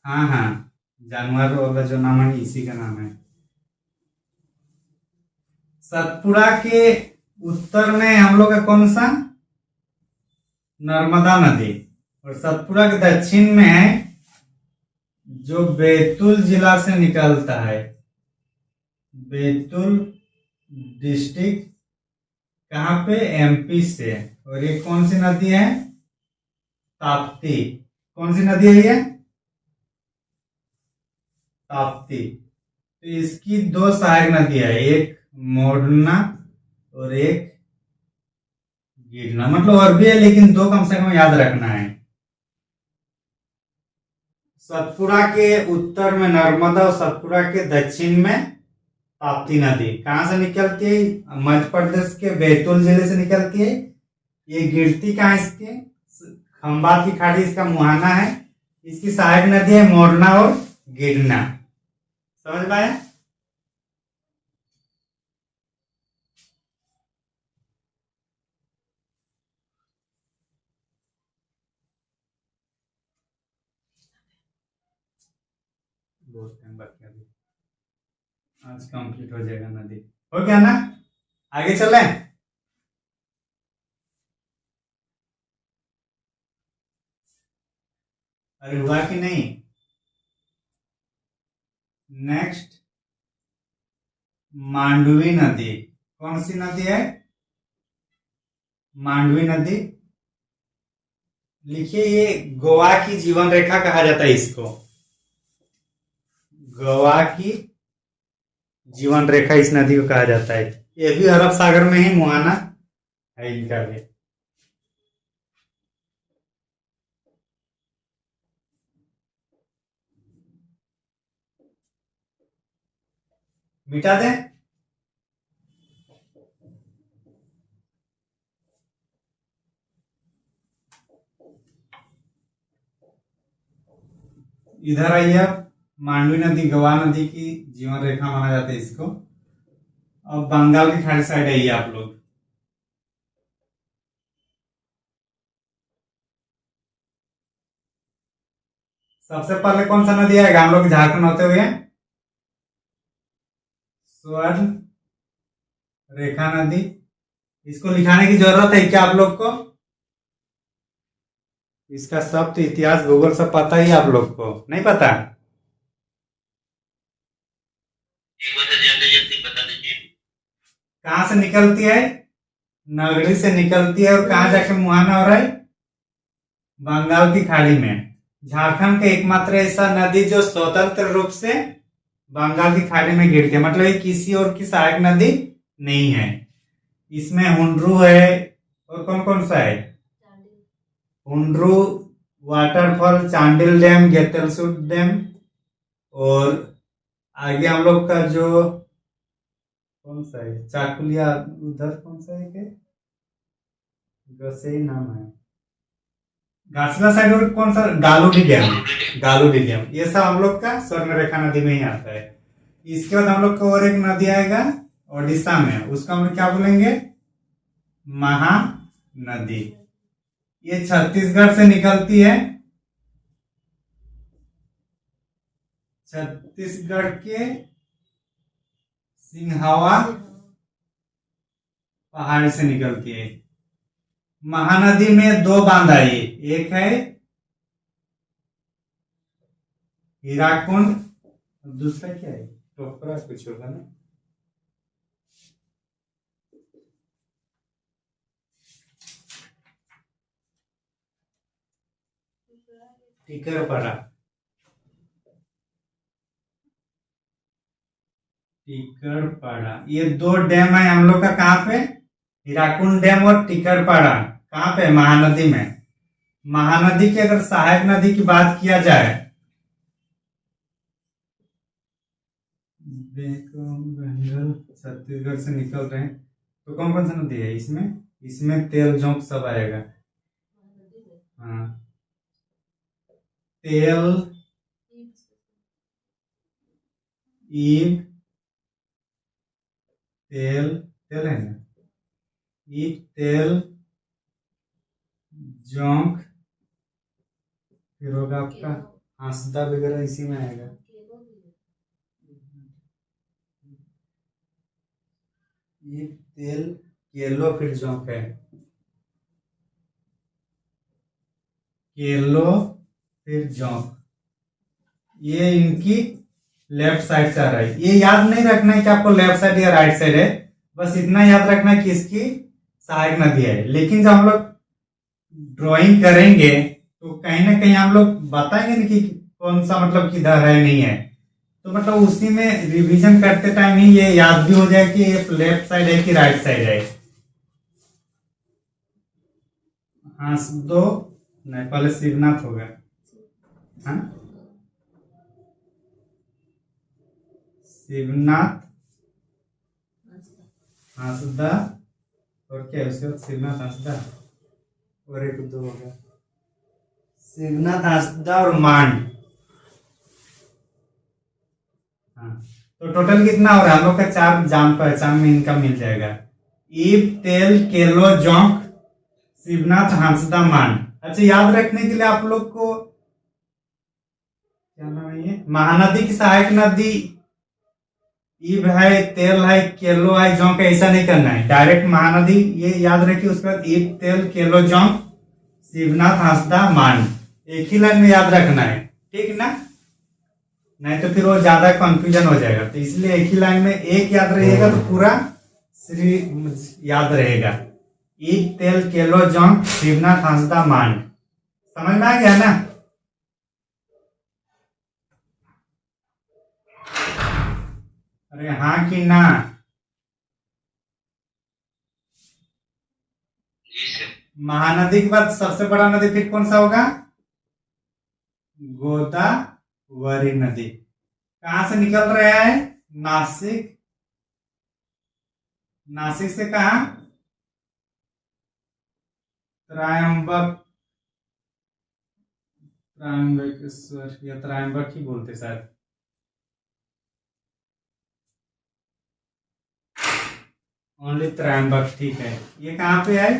हाँ हाँ, जानवर वाला जो नाम है इसी का नाम है। सतपुड़ा के उत्तर में हम लोग का कौन सा? नर्मदा नदी। और सतपुड़ा के दक्षिण में है जो बैतूल जिला से निकलता है। बैतूल डिस्ट्रिक्ट कहाँ पे? एमपी से। और ये कौन सी नदी है? ताप्ती। कौन सी नदी है ये? ताप्ती। तो इसकी दो सहायक नदी है, एक मोरना और एक गिरना। मतलब और भी है लेकिन दो कम से कम याद रखना है। सतपुड़ा के उत्तर में नर्मदा और सतपुड़ा के दक्षिण में ताप्ती नदी। कहां से निकलती है? मध्य प्रदेश के बैतूल जिले से निकलती है। ये गिरती कहाँ है इसके? खंबात की खाड़ी इसका मुहाना है। इसकी सहायक नदी है मोरना और गिरना। समझ में आया? बहुत टाइम बाकी अभी, आज कंप्लीट हो जाएगा नदी। हो गया ना? आगे चले? अरे हुआ कि नहीं? नेक्स्ट, मांडवी नदी। कौन सी नदी है? मांडवी नदी। लिखिए, ये गोवा की जीवन रेखा कहा जाता है इसको। गोवा की जीवन रेखा इस नदी को कहा जाता है। ये भी अरब सागर में ही मुहाना है इनका भी। मिटा दें। इधर आइए आप। मांडवी नदी गोवा नदी की जीवन रेखा माना जाता है इसको। अब बंगाल की खाड़ी साइड आइए आप लोग। सबसे पहले कौन सा नदी आएगा? हम लोग झारखंड होते हुए स्वर्ण रेखा नदी। इसको लिखाने की जरूरत है क्या आप लोग को? इसका सब तो इतिहास भूगोल सब पता ही आप लोग को, नहीं पता? एक बार जल्दी जल्दी बता दीजिए। कहां से निकलती है? नगरी से निकलती है। और कहां जाके मुहाना हो रहा है? बंगाल की खाड़ी में। झारखंड का एकमात्र ऐसा नदी जो स्वतंत्र रूप से बंगाल की खाड़ी में गिरती है। मतलब ये किसी और की सहायक नदी नहीं है। इसमें हुंड्रू है। और कौन कौन सा है? Hundru waterfall, Chandil dam, Getalsud dam. और आगे हम लोग का जो कौन सा है, चाकुलिया, उधर कौन सा है के गसे नाम है। घाटशिला साइड और कौन सा, गालूडी डैम, गालूडी डैम, ये सब हम लोग का स्वर्णरेखा नदी में ही आता है। इसके बाद हम लोग को और एक नदी आएगा ओडिशा में, उसको हम लोग क्या बोलेंगे, महानदी। ये छत्तीसगढ़ से निकलती है, छत्तीसगढ़ के सिंहावा पहाड़ से निकलती है। महानदी में दो बांध आई, एक है हीराकुंड, दूसरा क्या है, टोकरा कुछ होगा ना, टिकरपड़ा, टिकरपड़ा। ये दो डैम है हम लोग का, कहाँ पे, हीराकुंड डैम और टिकरपड़ा, कहाँ पे, महानदी में। महानदी की अगर सहायक नदी की बात किया जाए, बंगाल छत्तीसगढ़ से निकल रहे हैं, तो कौन कौन सा नदी है इसमें, इसमें तेल जोंक सब आएगा। हाँ, तेल, ईब, तेल, तेल है ना, ईब, तेल, जोंक, फिर होगा आपका हंसदा वगैरह, इसी में आएगा। ईब, तेल, केलो, फिर जोंक है, केलो, फिर जोंक। ये इनकी लेफ्ट साइड से आ रहा है। ये याद नहीं रखना है कि आपको लेफ्ट साइड या राइट साइड है, बस इतना याद रखना है कि इसकी सहायक नदी है। लेकिन जब हम लोग ड्राइंग करेंगे तो कहीं ना कहीं हम लोग बताएंगे ना कि कौन सा मतलब किधर है, नहीं है, तो मतलब उसी में रिवीजन करते टाइम ही ये याद भी हो जाए कि ये लेफ्ट साइड है कि राइट साइड है। हंस दो, नहीं पहले शिवनाथ होगा, हाँ, शिवनाथ, हंसदा, और क्या है उसके बाद, शिवनाथ, हंसदा, और एक दो होगा, शिवनाथ, हंसदा और मांड। हाँ, तो टोटल कितना हो रहा है हम लोग का, चार जान पहचान में इनका मिल जाएगा, ईब, तेल, केलो, जोंक, शिवनाथ, हंसदा, मांड। अच्छा, याद रखने के लिए आप लोग को क्या नाम है, ये महानदी की सहायक नदी ईब है, तेल है, केलो है, जोंक है, ऐसा नहीं करना है, डायरेक्ट महानदी ये याद रखिए, उसके बाद ईब, तेल, केलो, जोंक, शिवनाथ, हंसदा, मांड, एक ही लाइन में याद रखना है, ठीक ना, नहीं तो फिर वो ज्यादा कंफ्यूजन हो जाएगा। तो इसलिए एक ही लाइन में एक याद रहेगा तो पूरा श्री याद रहेगा, ईब, तेल, केलो, जोंक, शिवनाथ, हंसदा, मांड। समझ में आ गया ना। अरे हाँ कि ना। जी सर। महानदी के बाद सबसे बड़ा नदी फिर कौन सा होगा, गोदावरी नदी। कहां से निकल रहा है, नासिक, नासिक से कहा, त्रयंबक, त्रयंबकेश्वर या त्रयंबक ही बोलते शायद, ओनली त्रयंबक, ठीक है। ये कहाँ पे है,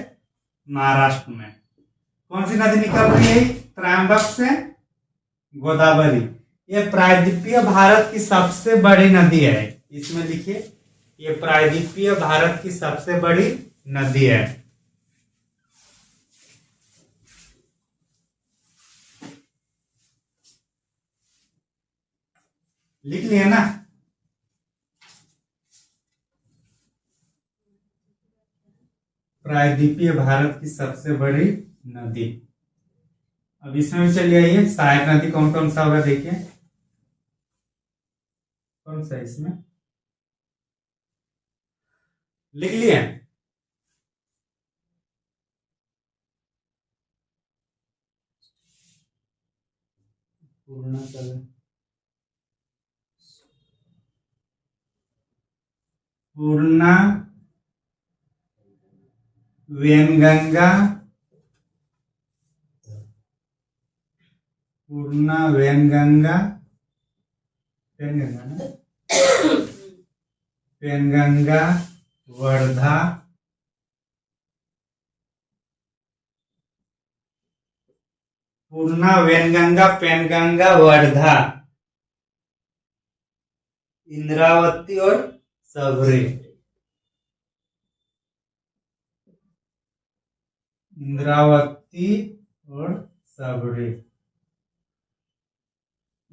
महाराष्ट्र में। कौन सी नदी निकल रही है त्रयंबक से, गोदावरी। ये प्रायद्वीपीय भारत की सबसे बड़ी नदी है, इसमें लिखिए, ये प्रायद्वीपीय भारत की सबसे बड़ी नदी है। लिख लिया ना। प्रायद्वीपीय भारत की सबसे बड़ी नदी। अब इसमें भी चलिए आइए, सहायक नदी कौन कौन सा होगा देखिए, कौन सा इसमें लिख लिए, पूर्णा, पूर्णा, वेनगंगा, पूर्णा, वेनगंगा, पेनगंगा ना, पेनगंगा, वर्धा, पूर्णा, वेनगंगा, पेनगंगा, वर्धा, इंद्रावती और सबरी। इंद्रावती और सबरी।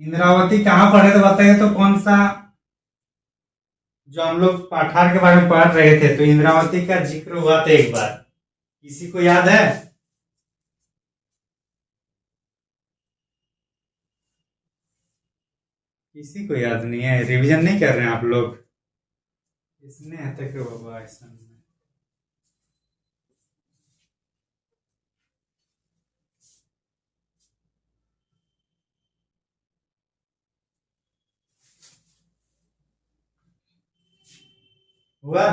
इंद्रावती कहाँ पढ़े थे बताइए तो, कौन सा, जो हम लोग पाठार के बारे में पढ़ रहे थे तो इंद्रावती का जिक्र हुआ था एक बार, किसी को याद है? किसी को याद नहीं है? रिवीजन नहीं कर रहे हैं आप लोग? इसने तक बाबा ऐसा नहीं। हुआ?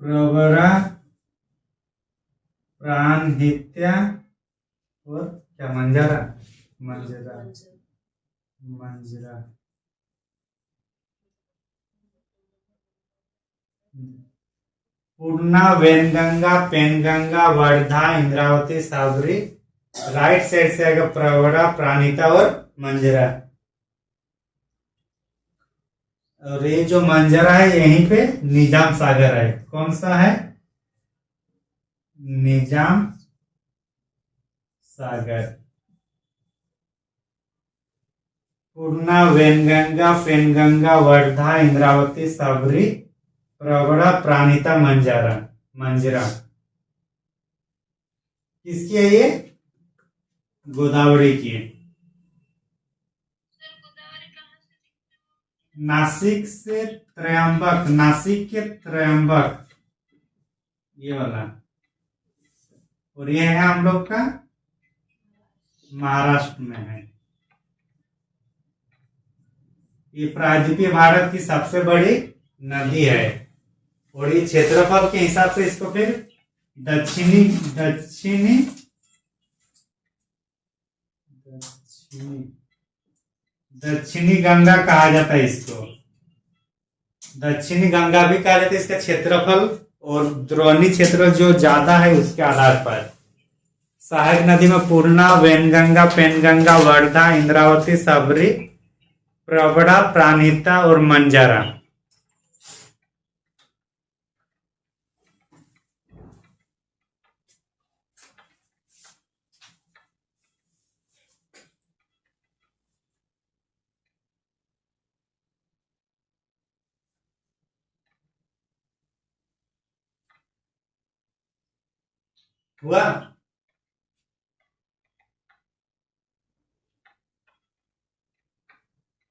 प्रवरा, प्राणहित्या और क्या, मंजरा, मंजरा, मंजरा, पूर्णा, वेनगंगा, पेनगंगा, वर्धा, इंद्रावती, साबरी। राइट साइड से आएगा प्रवरा, प्राणिता और मंजरा। और ये जो मंजरा है यहीं पे निजाम सागर है। कौन सा है? निजाम सागर। पूर्णा, वेनगंगा, पेनगंगा, वर्धा, इंद्रावती, सबरी, प्रवरा, प्राणिता, मंजरा। मंजरा किसकी है ये? गोदावरी की। नासिक से त्रयंबक, नासिक के त्रयंबक, ये वाला। और ये है हम लोग का महाराष्ट्र में है। ये प्रायद्वीपीय भारत की सबसे बड़ी नदी है। और ये क्षेत्रफल के हिसाब से इसको फिर दक्षिणी दक्षिणी दक्षिणी दक्षिणी गंगा कहा जाता है इसको। दक्षिणी गंगा भी कहा जाता है। इसका क्षेत्रफल और द्रोणी क्षेत्र जो ज्यादा है उसके आधार पर। सहायक नदी में पूर्णा, वेनगंगा, पेनगंगा, वर्धा, इंद्रावती, सबरी, प्रवरा, प्राणहिता और मंजरा। हुआ?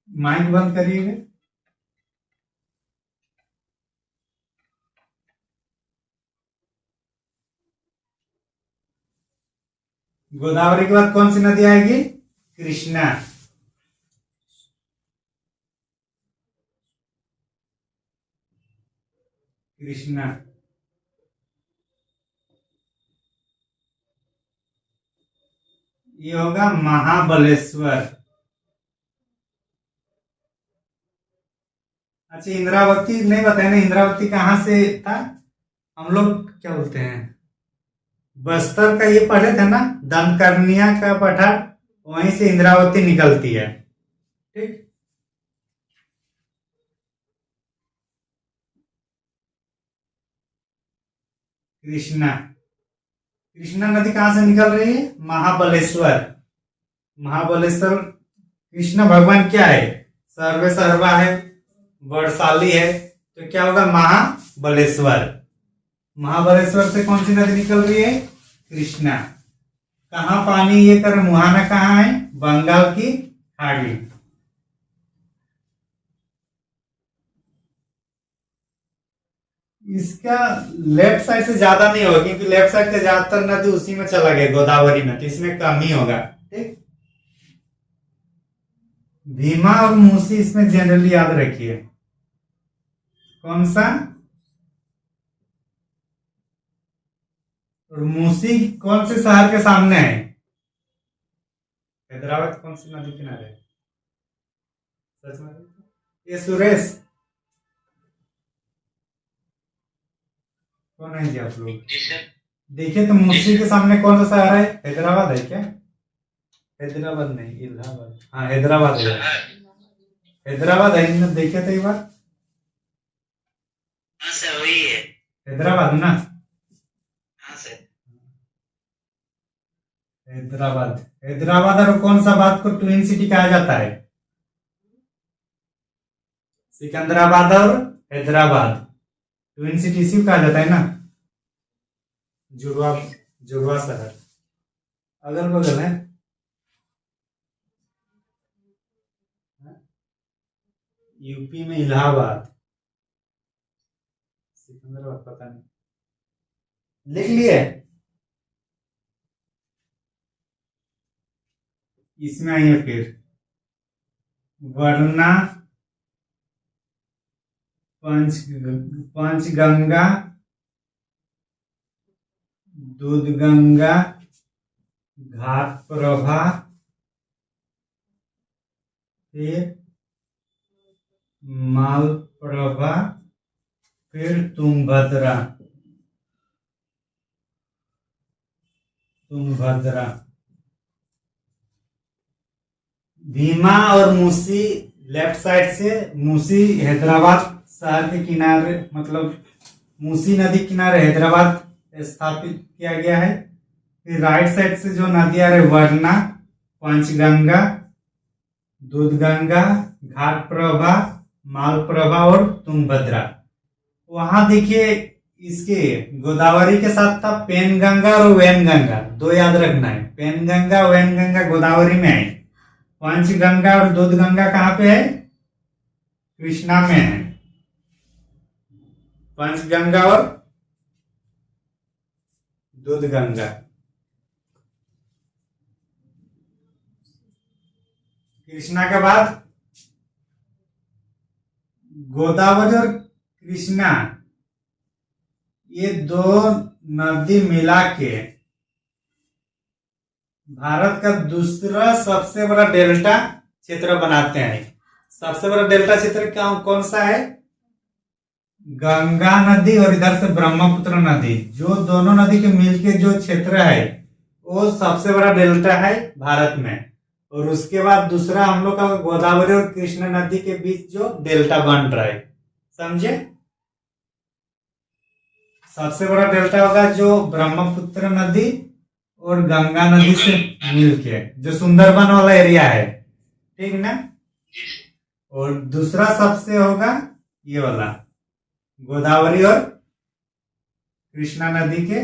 माइक बंद करिएगा। गोदावरी के बाद कौन सी नदी आएगी? कृष्णा। कृष्णा। ये होगा महाबलेश्वर। अच्छा, इंद्रावती नहीं बताया ना, इंद्रावती कहाँ से था? हम लोग क्या बोलते हैं, बस्तर का ये पढ़े थे ना, दमकर्निया का पठार, वहीं से इंद्रावती निकलती है। ठीक। कृष्णा। कृष्णा नदी कहां से निकल रही है? महाबलेश्वर। महाबलेश्वर। कृष्ण भगवान क्या है? सर्वे सर्वा है, बड़शाली है, तो क्या होगा? महाबलेश्वर। महाबलेश्वर से कौन सी नदी निकल रही है? कृष्णा। कहाँ पानी ये कर, मुहाना कहाँ है? बंगाल की खाड़ी। इसका लेफ्ट साइड से ज्यादा नहीं होगा, क्योंकि लेफ्ट साइड का ज्यादातर नदी उसी में चला गया, गोदावरी में, तो इसमें कम ही होगा। ठीक। भीमा और मूसी इसमें जनरली याद रखिए। कौन सा? और मूसी कौन से शहर के सामने है? हैदराबाद कौन सी नदी किनारे है? सच में ये सुरेश कौन है जी आप लोग? जी सर। देखिए तो मूसी के सामने कौन सा शहर है? हैदराबाद है क्या? हैदराबाद नहीं, इलाहाबाद। हाँ हैदराबाद है। हैदराबाद है ना, देखिए तो एक बार। हाँ सर वही है। हैदराबाद ना? हाँ सर। हैदराबाद। हैदराबाद और कौन सा बात को ट्विन सिटी कहा जाता है? सिकंदराबाद और हैदराबाद ट्विन सिटी इसी को कहा जाता है ना, जुड़वा जुड़वा शहर अगल बगल है। यूपी में इलाहाबाद, सिकंदराबाद पता नहीं, लिख लिए। इसमें आइए फिर, वरना पंचगंगा, दूधगंगा, घाटप्रभा, फिर मालप्रभा, फिर तुंगभद्रा। भीमा और मूसी लेफ्ट साइड से, मूसी हैदराबाद शहर के किनारे, मतलब मूसी नदी किनारे हैदराबाद स्थापित किया गया है। फिर राइट साइड से जो नदी आ रही, वरना, पंचगंगा, दूधगंगा, घाटप्रभा, मालप्रभा और तुंगभद्रा। वहां देखिए इसके गोदावरी के साथ था पेनगंगा और वैनगंगा, दो याद रखना है। पेनगंगा वैनगंगा गोदावरी में है। पंचगंगा और दूधगंगा कहाँ पे है? कृष्णा में है। पंचगंगा और दूधगंगा। कृष्णा के बाद गोदावरी और कृष्णा, ये दो नदी मिला के भारत का दूसरा सबसे बड़ा डेल्टा क्षेत्र बनाते हैं। सबसे बड़ा डेल्टा क्षेत्र कौन सा है? गंगा नदी और इधर से ब्रह्मपुत्र नदी, जो दोनों नदी के मिलके जो क्षेत्र है वो सबसे बड़ा डेल्टा है भारत में। और उसके बाद दूसरा हम लोग का गोदावरी और कृष्णा नदी के बीच जो डेल्टा बन रहा है, समझे? सबसे बड़ा डेल्टा होगा जो ब्रह्मपुत्र नदी और गंगा नदी से मिलके, जो सुंदरबन वाला एरिया है, ठीक ना? और दूसरा सबसे होगा ये वाला गोदावरी और कृष्णा नदी के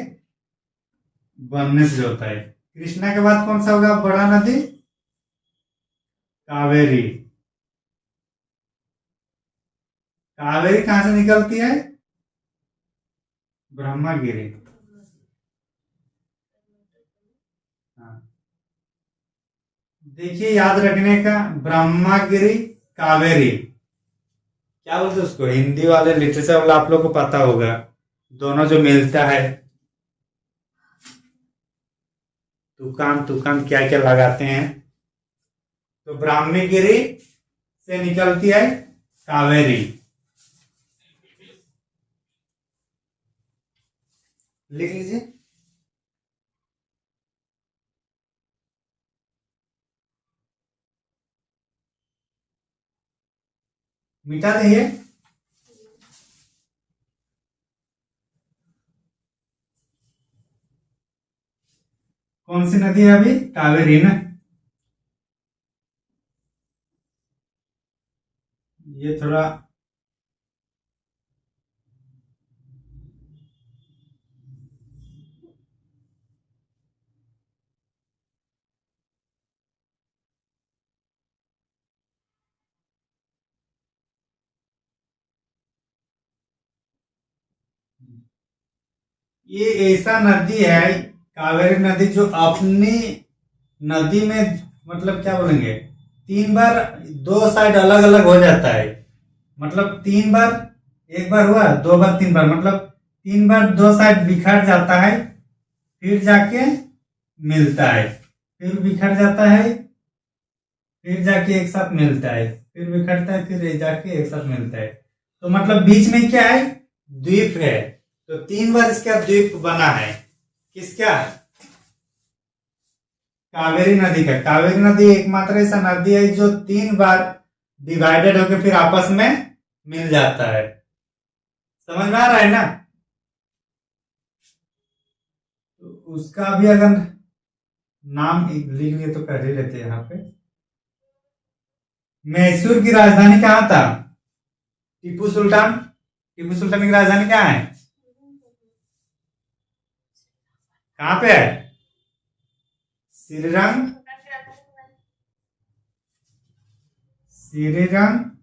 बनने से होता है। कृष्णा के बाद कौन सा होगा बड़ा नदी? कावेरी। कावेरी कहां से निकलती है? ब्रह्मगिरी। देखिए याद रखने का, ब्रह्मगिरी कावेरी, क्या बोलते उसको, हिंदी वाले लिटरेचर वाला आप लोग को पता होगा, दोनों जो मिलता है, तुकान क्या क्या लगाते हैं। तो ब्रह्मगिरी से निकलती है कावेरी। लिख लीजिए। मिटा देंगे। कौन सी नदी है अभी? कावेरी ना। ये थोड़ा ये ऐसा नदी है कावेरी नदी जो अपनी नदी में, मतलब क्या बोलेंगे, 3 बार, 2 साइड अलग अलग हो जाता है। मतलब 3 बार, एक बार हुआ, 2 बार, 3 बार, मतलब 3 बार 2 साइड बिखर जाता है। फिर जाके मिलता है, फिर बिखर जाता है, फिर जाके एक साथ मिलता है, फिर बिखरता है, फिर जाके एक साथ मिलता है। तो मतलब बीच में क्या है, द्वीप है। तो 3 बार इसका द्वीप बना है। किसका, कावेरी नदी का। कावेरी नदी एकमात्र ऐसा नदी है जो 3 बार डिवाइडेड होकर फिर आपस में मिल जाता है। समझ में आ रहा है ना। तो उसका भी अगर नाम लिख लिए तो कर ही लेते हैं यहाँ पे। मैसूर की राजधानी कहाँ था, टीपू सुल्तान। टीपू सुल्तान की राजधानी कहाँ है, कहाँ पे है, श्रीरंग, श्रीरंगपट्टनम।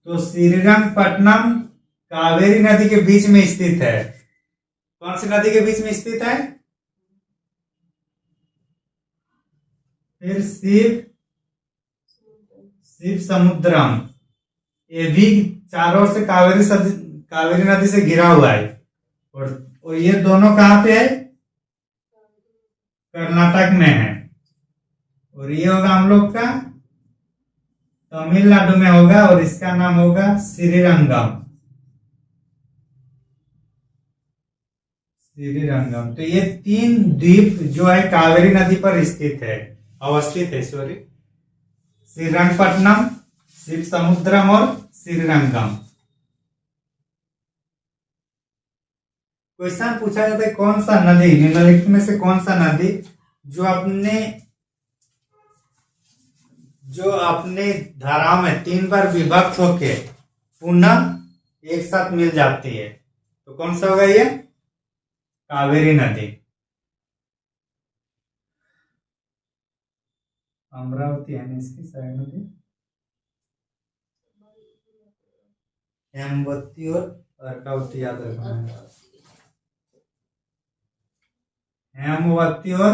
तो श्रीरंगपट्टनम कावेरी नदी के बीच में स्थित है। कौन सी नदी के बीच में स्थित है, फिर शिव समुद्रम। ये भी चारों ओर से कावेरी नदी से घिरा हुआ है। और ये दोनों कहाँ पे है, कर्नाटक में है। और ये होगा हम लोग का तमिलनाडु में होगा, और इसका नाम होगा श्रीरंगम। श्रीरंगम। तो ये 3 द्वीप जो है कावेरी नदी पर स्थित है, अवस्थित है, सॉरी। श्रीरंगपट्टनम, शिव समुद्रम और श्रीरंगम। क्वेश्चन पूछा जाता है कौन सा नदी, निम्नलिखित में से कौन सा नदी जो अपने धाराओं में 3 बार विभक्त होके पुनः एक साथ मिल जाती है। तो कौन सा होगा ये, कावेरी नदी। अमरावती है ना इसकी साइड नदी, हेमवती और अर्कावती याद रखना है। हेमवती और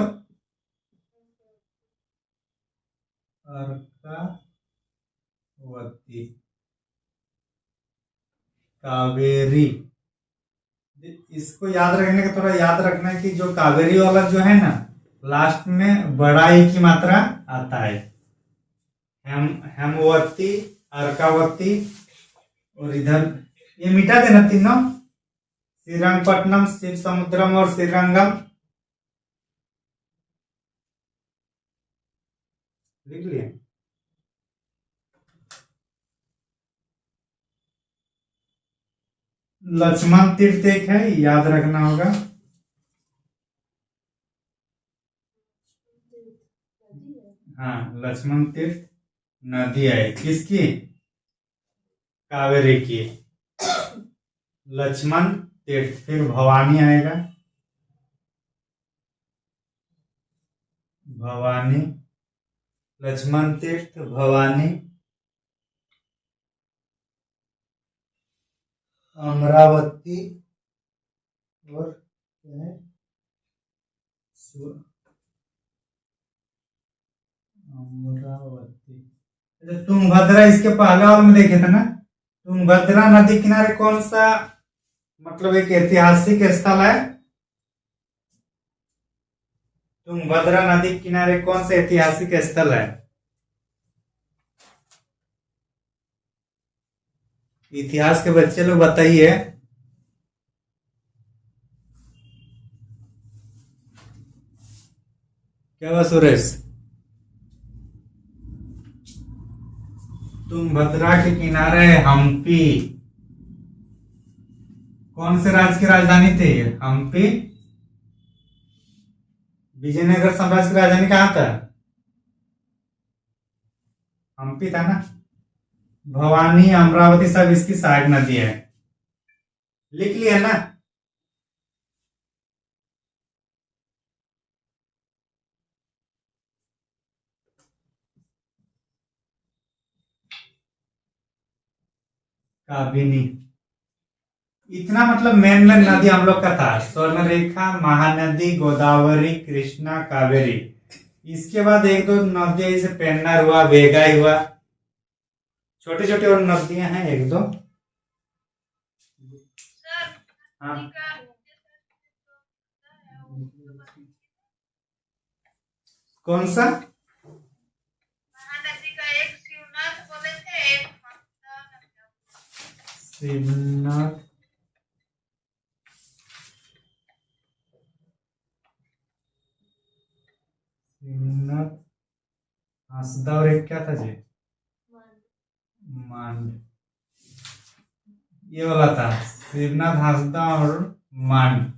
अर्कावती, कावेरी। इसको याद रखने का थोड़ा याद रखना है कि जो कावेरी वाला जो है ना, लास्ट में बड़ा ई की मात्रा आता है। हेमवती, अर्कावती, और इधर ये मिटा देना तीनों, श्रीरंगपट्टनम, शिव समुद्रम और श्रीरंगम। लिख लिए। लक्ष्मण तीर्थ एक है, याद रखना होगा। हाँ, लक्ष्मण तीर्थ नदी है, किसकी, कावेरी की। लक्ष्मण तीर्थ। फिर भवानी आएगा, भवानी, लक्ष्मण तीर्थ, भवानी, अमरावती और क्या है, अमरावती। अच्छा, तुंगभद्रा इसके पहले वाले में देखे थे ना। तुंगभद्रा नदी किनारे कौन सा मतलब एक ऐतिहासिक स्थल है, तुंगभद्रा नदी किनारे कौन सा ऐतिहासिक स्थल है, इतिहास के बच्चे लोग बताइए। क्या हुआ सुरेश, तुंगभद्रा के किनारे हम्पी। कौन से राज्य की राजधानी थी हम्पी, विजयनगर साम्राज्य की राजधानी कहाँ था, हम्पी था ना। भवानी, अमरावती सब इसकी सहायक नदी है, लिख लिया ना। काबिनी। इतना मतलब मेन नदी हम लोग का था, स्वर्णरेखा, महानदी, गोदावरी, कृष्णा, कावेरी। इसके बाद एक दो नदियां जैसे पेन्नार हुआ, वेगाई हुआ, छोटी छोटी और नदियां हैं एक दो। हाँ, कौन सा? महानदी का एक शिवनाथ बोले थे, एक शिवनाथ। शिवनाथ हंसदा और एक क्या था जी? मांड। ये वाला था शिवनाथ हंसदा और मांड।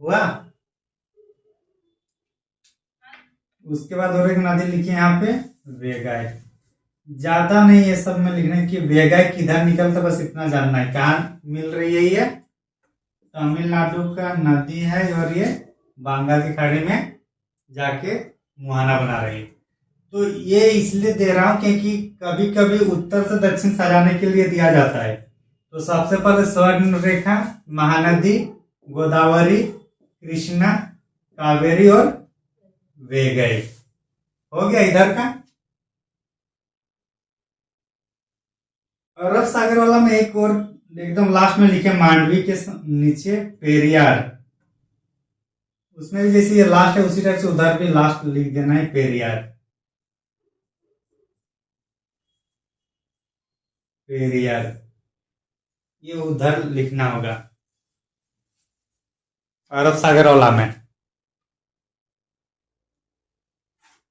हुआ। उसके बाद और एक नदी लिखी है यहाँ पे, वेगाई। ज्यादा नहीं ये सब में लिखने की, वेगाई किधर निकलता बस इतना जानना है। कहाँ मिल रही है ये? तमिलनाडु का नदी है और ये बंगाल की खाड़ी में जाके मुहाना बना रही है। तो ये इसलिए दे रहा हूं क्योंकि कभी कभी उत्तर से दक्षिण सजाने के लिए दिया जाता है। तो सबसे पहले स्वर्ण रेखा, महानदी, गोदावरी, कृष्णा, कावेरी और वेगई हो गया इधर का। अरब सागर वाला में एक और एकदम लास्ट में लिखे मांडवी के नीचे पेरियार। उसमें भी जैसे ये लास्ट है उसी टाइप से उधर भी लास्ट लिख देना है पेरियार। पेरियार ये उधर लिखना होगा अरब सागर वाला में।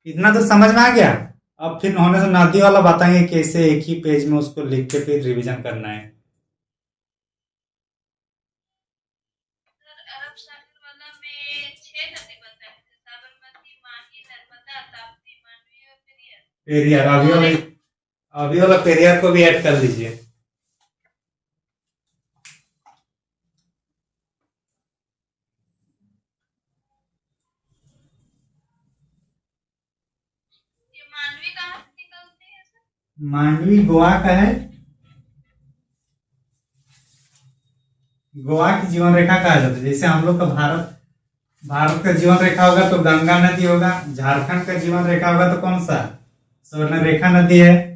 इतना तो समझ में आ गया। अब फिर होने से नदी वाला बताएंगे कैसे एक ही पेज में उसको लिख के फिर रिवीजन करना है। अरब सागर वाला में 6 नदी बताए थे, साबरमती, माही, नर्मदा, ताप्ती, मांडवी और पेरियार। पेरियार अभी वाला पेरियार को भी ऐड कर लीजिए। ये मांडवी कहाँ से निकलती है सर? मांडवी गोवा का है। गोवा की जीवन रेखा कहा जाता है। जैसे हम लोग का भारत का जीवन रेखा होगा तो गंगा नदी होगा। झारखंड का जीवन रेखा होगा तो कौन सा? स्वर्ण रेखा नदी है।